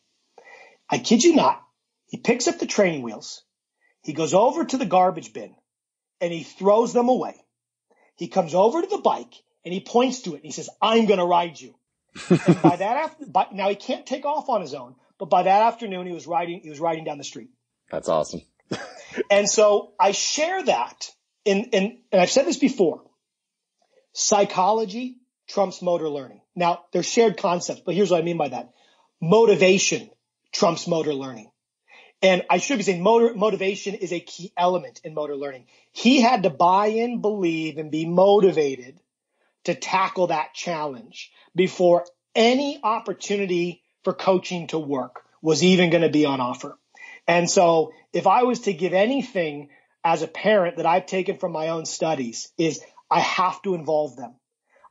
I kid you not. He picks up the training wheels. He goes over to the garbage bin and he throws them away. He comes over to the bike and he points to it and he says, I'm going to ride you. And by that now he can't take off on his own, but by that afternoon he was riding down the street. That's awesome. And so I share that and I've said this before, psychology trumps motor learning. Now they're shared concepts, but here's what I mean by that. Motivation trumps motor learning. And I should be saying motivation is a key element in motor learning. He had to buy in, believe, and be motivated to tackle that challenge before any opportunity for coaching to work was even going to be on offer. And so if I was to give anything as a parent that I've taken from my own studies is I have to involve them.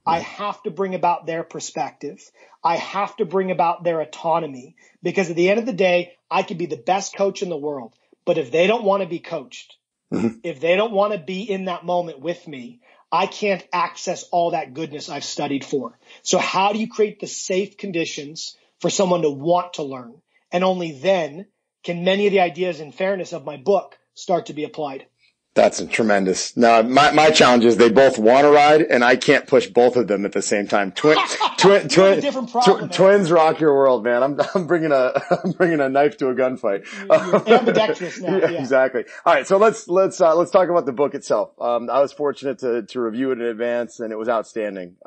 I have to bring about their perspective. I have to bring about their autonomy, because at the end of the day, I could be the best coach in the world. But if they don't want to be coached, if they don't want to be in that moment with me, I can't access all that goodness I've studied for. So how do you create the safe conditions for someone to want to learn? And only then can many of the ideas and fairness of my book start to be applied. That's tremendous. Now, my challenge is they both want to ride, and I can't push both of them at the same time. Twins rock your world, man. I'm bringing a knife to a gunfight. You're ambidextrous now. Yeah. Exactly. All right. So let's talk about the book itself. I was fortunate to review it in advance, and it was outstanding.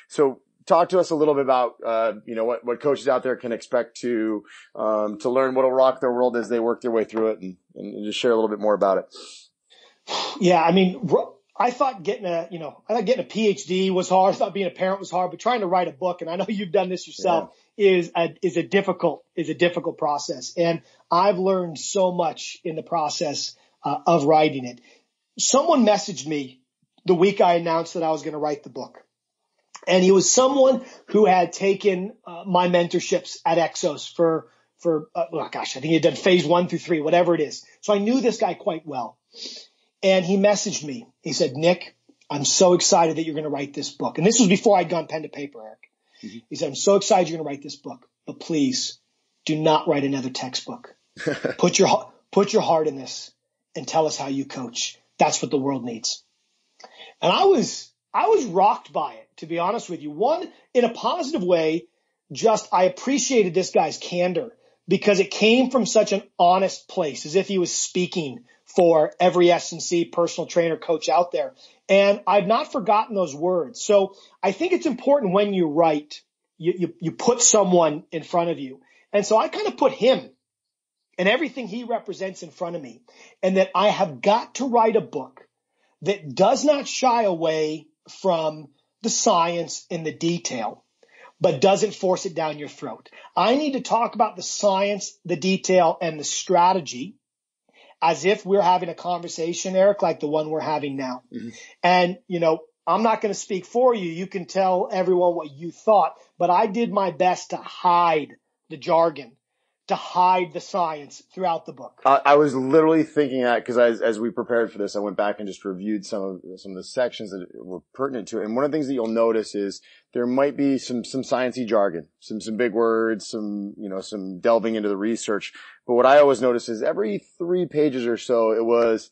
So talk to us a little bit about, what coaches out there can expect to learn what'll rock their world as they work their way through it, and just share a little bit more about it. Yeah, I mean, I thought getting a PhD was hard. I thought being a parent was hard, but trying to write a book, and I know you've done this yourself, is a difficult process. And I've learned so much in the process of writing it. Someone messaged me the week I announced that I was going to write the book. And he was someone who had taken my mentorships at Exos for I think he had done phase 1 through 3, whatever it is. So I knew this guy quite well. And he messaged me. He said, Nick, I'm so excited that you're going to write this book. And this was before I'd gone pen to paper, Eric. Mm-hmm. He said, I'm so excited you're going to write this book, but please do not write another textbook. Put your heart in this and tell us how you coach. That's what the world needs. And I was rocked by it, to be honest with you. One, in a positive way, I appreciated this guy's candor because it came from such an honest place, as if he was speaking for every S&C personal trainer coach out there. And I've not forgotten those words. So I think it's important when you write, you put someone in front of you. And so I kind of put him and everything he represents in front of me, and that I have got to write a book that does not shy away from the science and the detail, but doesn't force it down your throat. I need to talk about the science, the detail, and the strategy as if we're having a conversation, Eric, like the one we're having now. Mm-hmm. And, I'm not going to speak for you. You can tell everyone what you thought, but I did my best to hide the jargon, to hide the science throughout the book. I was literally thinking that because as we prepared for this, I went back and just reviewed some of the sections that were pertinent to it. And one of the things that you'll notice is there might be some sciencey jargon, some big words, some delving into the research. But what I always notice is every 3 pages or so, it was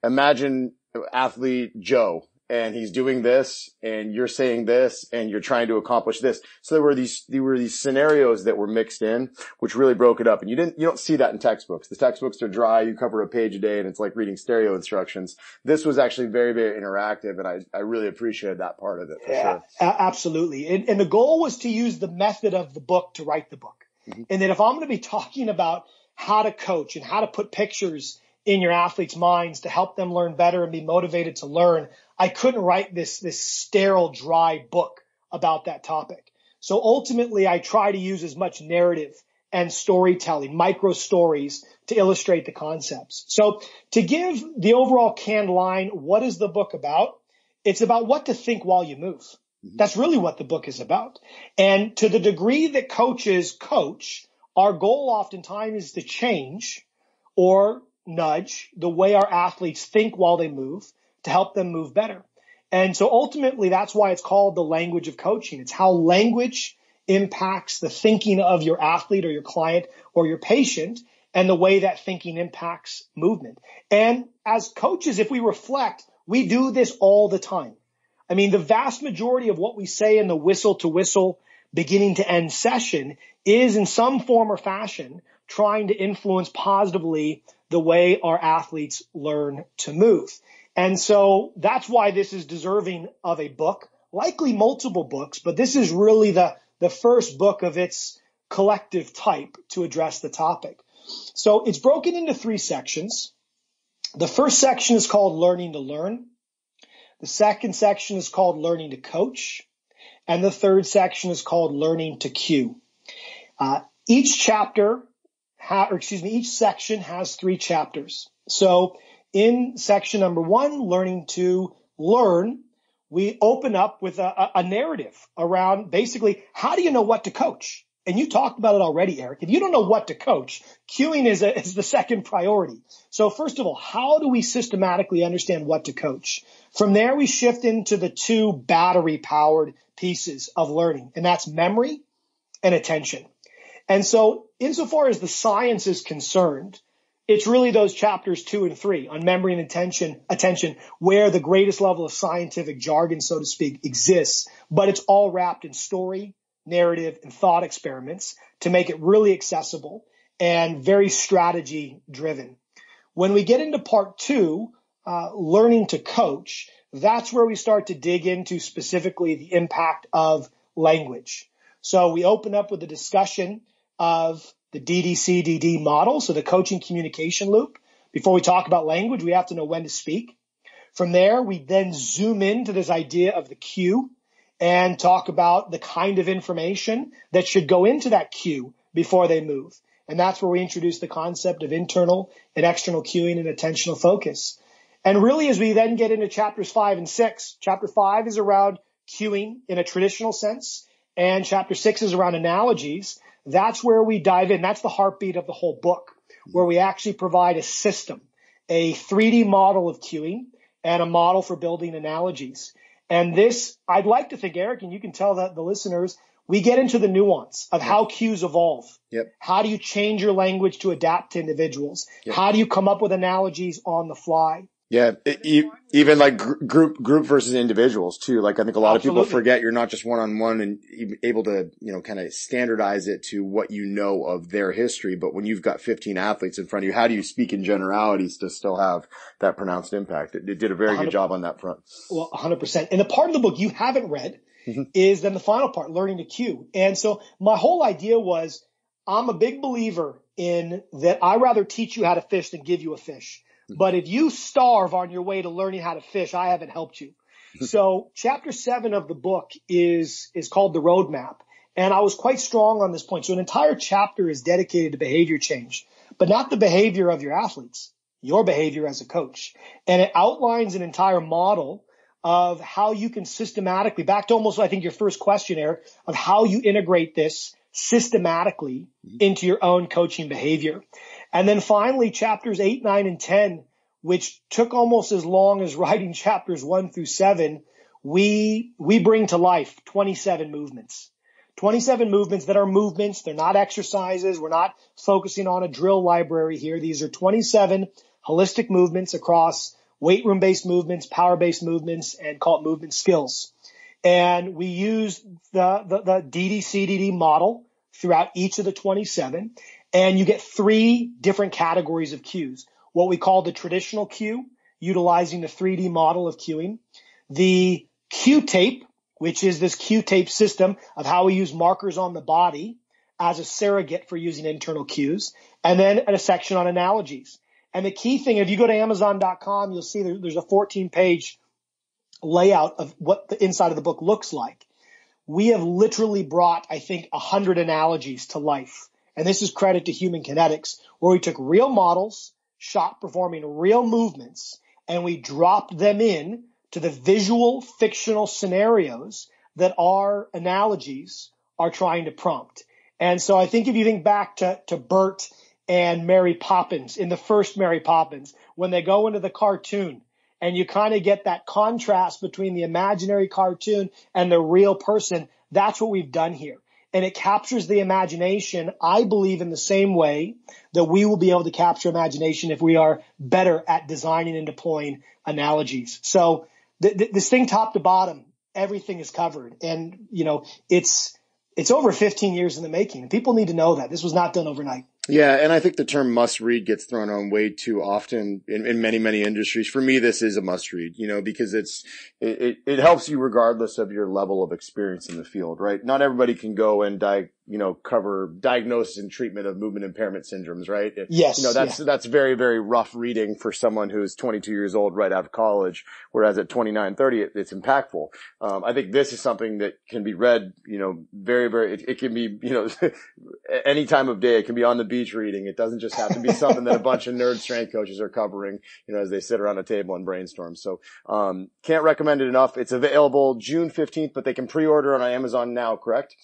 imagine athlete Joe. And he's doing this, and you're saying this, and you're trying to accomplish this. So there were these scenarios that were mixed in, which really broke it up. And you don't see that in textbooks. The textbooks are dry. You cover a page a day, and it's like reading stereo instructions. This was actually very, very interactive, and I really appreciated that part of it for sure. Absolutely. And the goal was to use the method of the book to write the book. Mm-hmm. And that if I'm going to be talking about how to coach and how to put pictures in your athletes' minds to help them learn better and be motivated to learn, I couldn't write this sterile, dry book about that topic. So ultimately, I try to use as much narrative and storytelling, micro stories, to illustrate the concepts. So to give the overall canned line, what is the book about? It's about what to think while you move. Mm-hmm. That's really what the book is about. And to the degree that coaches coach, our goal oftentimes is to change or nudge the way our athletes think while they move to help them move better. And so ultimately, that's why it's called the language of coaching. It's how language impacts the thinking of your athlete or your client or your patient, and the way that thinking impacts movement. And as coaches, if we reflect, we do this all the time. I mean, the vast majority of what we say in the whistle to whistle, beginning to end session is in some form or fashion trying to influence positively the way our athletes learn to move. And so that's why this is deserving of a book, likely multiple books, but this is really the first book of its collective type to address the topic. So it's broken into 3 sections. The first section is called Learning to Learn. The second section is called Learning to Coach. And the third section is called Learning to Cue. Each section has 3 chapters. So in section number 1, Learning to Learn, we open up with a narrative around basically, how do you know what to coach? And you talked about it already, Eric. If you don't know what to coach, cueing is the second priority. So first of all, how do we systematically understand what to coach? From there, we shift into the 2 battery-powered pieces of learning, and that's memory and attention. And so insofar as the science is concerned, it's really those chapters 2 and 3 on memory and attention, where the greatest level of scientific jargon, so to speak, exists, but it's all wrapped in story, narrative, and thought experiments to make it really accessible and very strategy driven. When we get into part 2, learning to coach, that's where we start to dig into specifically the impact of language. So we open up with a discussion of the DDCDD model, so the coaching communication loop. Before we talk about language, we have to know when to speak. From there, we then zoom into this idea of the cue and talk about the kind of information that should go into that cue before they move. And that's where we introduce the concept of internal and external cueing and attentional focus. And really, as we then get into chapters 5 and 6, chapter 5 is around cueing in a traditional sense, and chapter 6 is around analogies. That's where we dive in. That's the heartbeat of the whole book, where we actually provide a system, a 3D model of cueing and a model for building analogies. And this, I'd like to think, Eric, and you can tell that the listeners, we get into the nuance of how cues evolve. Yep. How do you change your language to adapt to individuals? Yep. How do you come up with analogies on the fly? Yeah, even like group versus individuals too. Like I think a lot of people forget you're not just one-on-one and able to, kind of standardize it to what you know of their history. But when you've got 15 athletes in front of you, how do you speak in generalities to still have that pronounced impact? It did a very good job on that front. Well, 100%. And the part of the book you haven't read is then the final part, learning to cue. And so my whole idea was, I'm a big believer in that I rather teach you how to fish than give you a fish. But if you starve on your way to learning how to fish, I haven't helped you. So chapter 7 of the book is called The Roadmap. And I was quite strong on this point. So an entire chapter is dedicated to behavior change, but not the behavior of your athletes, your behavior as a coach. And it outlines an entire model of how you can systematically, back to almost, I think, your first question, Eric, of how you integrate this systematically into your own coaching behavior. And then finally, chapters 8, 9, and 10, which took almost as long as writing chapters 1 through 7, we bring to life 27 movements. 27 movements that are movements. They're not exercises. We're not focusing on a drill library here. These are 27 holistic movements across weight room-based movements, power-based movements, and call it movement skills. And we use the DD-CDD model throughout each of the 27. And you get 3 different categories of cues. What we call the traditional cue, utilizing the 3D model of cueing. The cue tape, which is this cue tape system of how we use markers on the body as a surrogate for using internal cues. And then a section on analogies. And the key thing, if you go to Amazon.com, you'll see there's a 14-page layout of what the inside of the book looks like. We have literally brought, I think, 100 analogies to life. And this is credit to Human Kinetics, where we took real models, shot performing real movements, and we dropped them in to the visual fictional scenarios that our analogies are trying to prompt. And so I think if you think back to Bert and Mary Poppins, in the first Mary Poppins, when they go into the cartoon and you kind of get that contrast between the imaginary cartoon and the real person, that's what we've done here. And it captures the imagination, I believe, in the same way that we will be able to capture imagination if we are better at designing and deploying analogies. So this thing top to bottom, everything is covered. And, you know, it's over 15 years in the making. People need to know that. This was not done overnight. Yeah, and I think the term must read gets thrown on way too often in many, many industries. For me, this is a must read, you know, because it helps you regardless of your level of experience in the field, right? Not everybody can go and cover diagnosis and treatment of movement impairment syndromes, right? Yes. You know, that's very, very rough reading for someone who's 22 years old right out of college, whereas at 29, 30, it's impactful. I think this is something that can be read, you know, very, very, it can be, you know, any time of day. It can be on the beach reading. It doesn't just have to be something that a bunch of nerd strength coaches are covering, you know, as they sit around a table and brainstorm. So, can't recommend it enough. It's available June 15th, but they can pre-order on Amazon now, correct?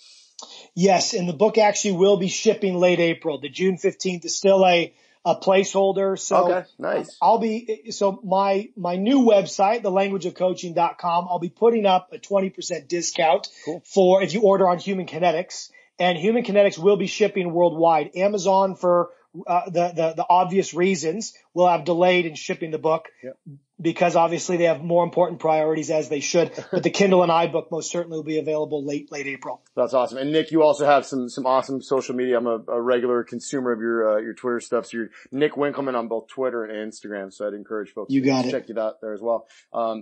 Yes, and the book actually will be shipping late April. The June 15th is still a placeholder. So okay, nice. My new website, thelanguageofcoaching.com, I'll be putting up a 20% discount for if you order on Human Kinetics, and Human Kinetics will be shipping worldwide. Amazon, for the obvious reasons, will have delayed in shipping the book. Yep. Because obviously they have more important priorities, as they should. But the Kindle and iBook most certainly will be available late April. That's awesome. And Nick, you also have some awesome social media. I'm a regular consumer of your Twitter stuff. So you're Nick Winkelman on both Twitter and Instagram. So I'd encourage folks to check you out there as well.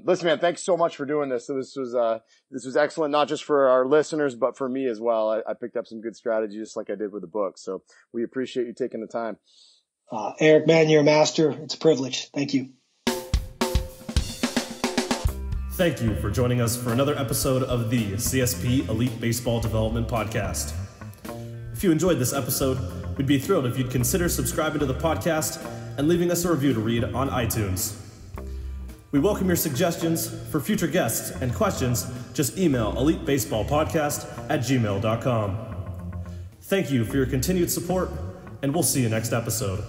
Listen, man, thanks so much for doing this. So this was excellent, not just for our listeners, but for me as well. I picked up some good strategies just like I did with the book. So we appreciate you taking the time. Eric, man, you're a master. It's a privilege. Thank you. Thank you for joining us for another episode of the CSP Elite Baseball Development Podcast. If you enjoyed this episode, we'd be thrilled if you'd consider subscribing to the podcast and leaving us a review to read on iTunes. We welcome your suggestions for future guests and questions. Just email elitebaseballpodcast@gmail.com. Thank you for your continued support, and we'll see you next episode.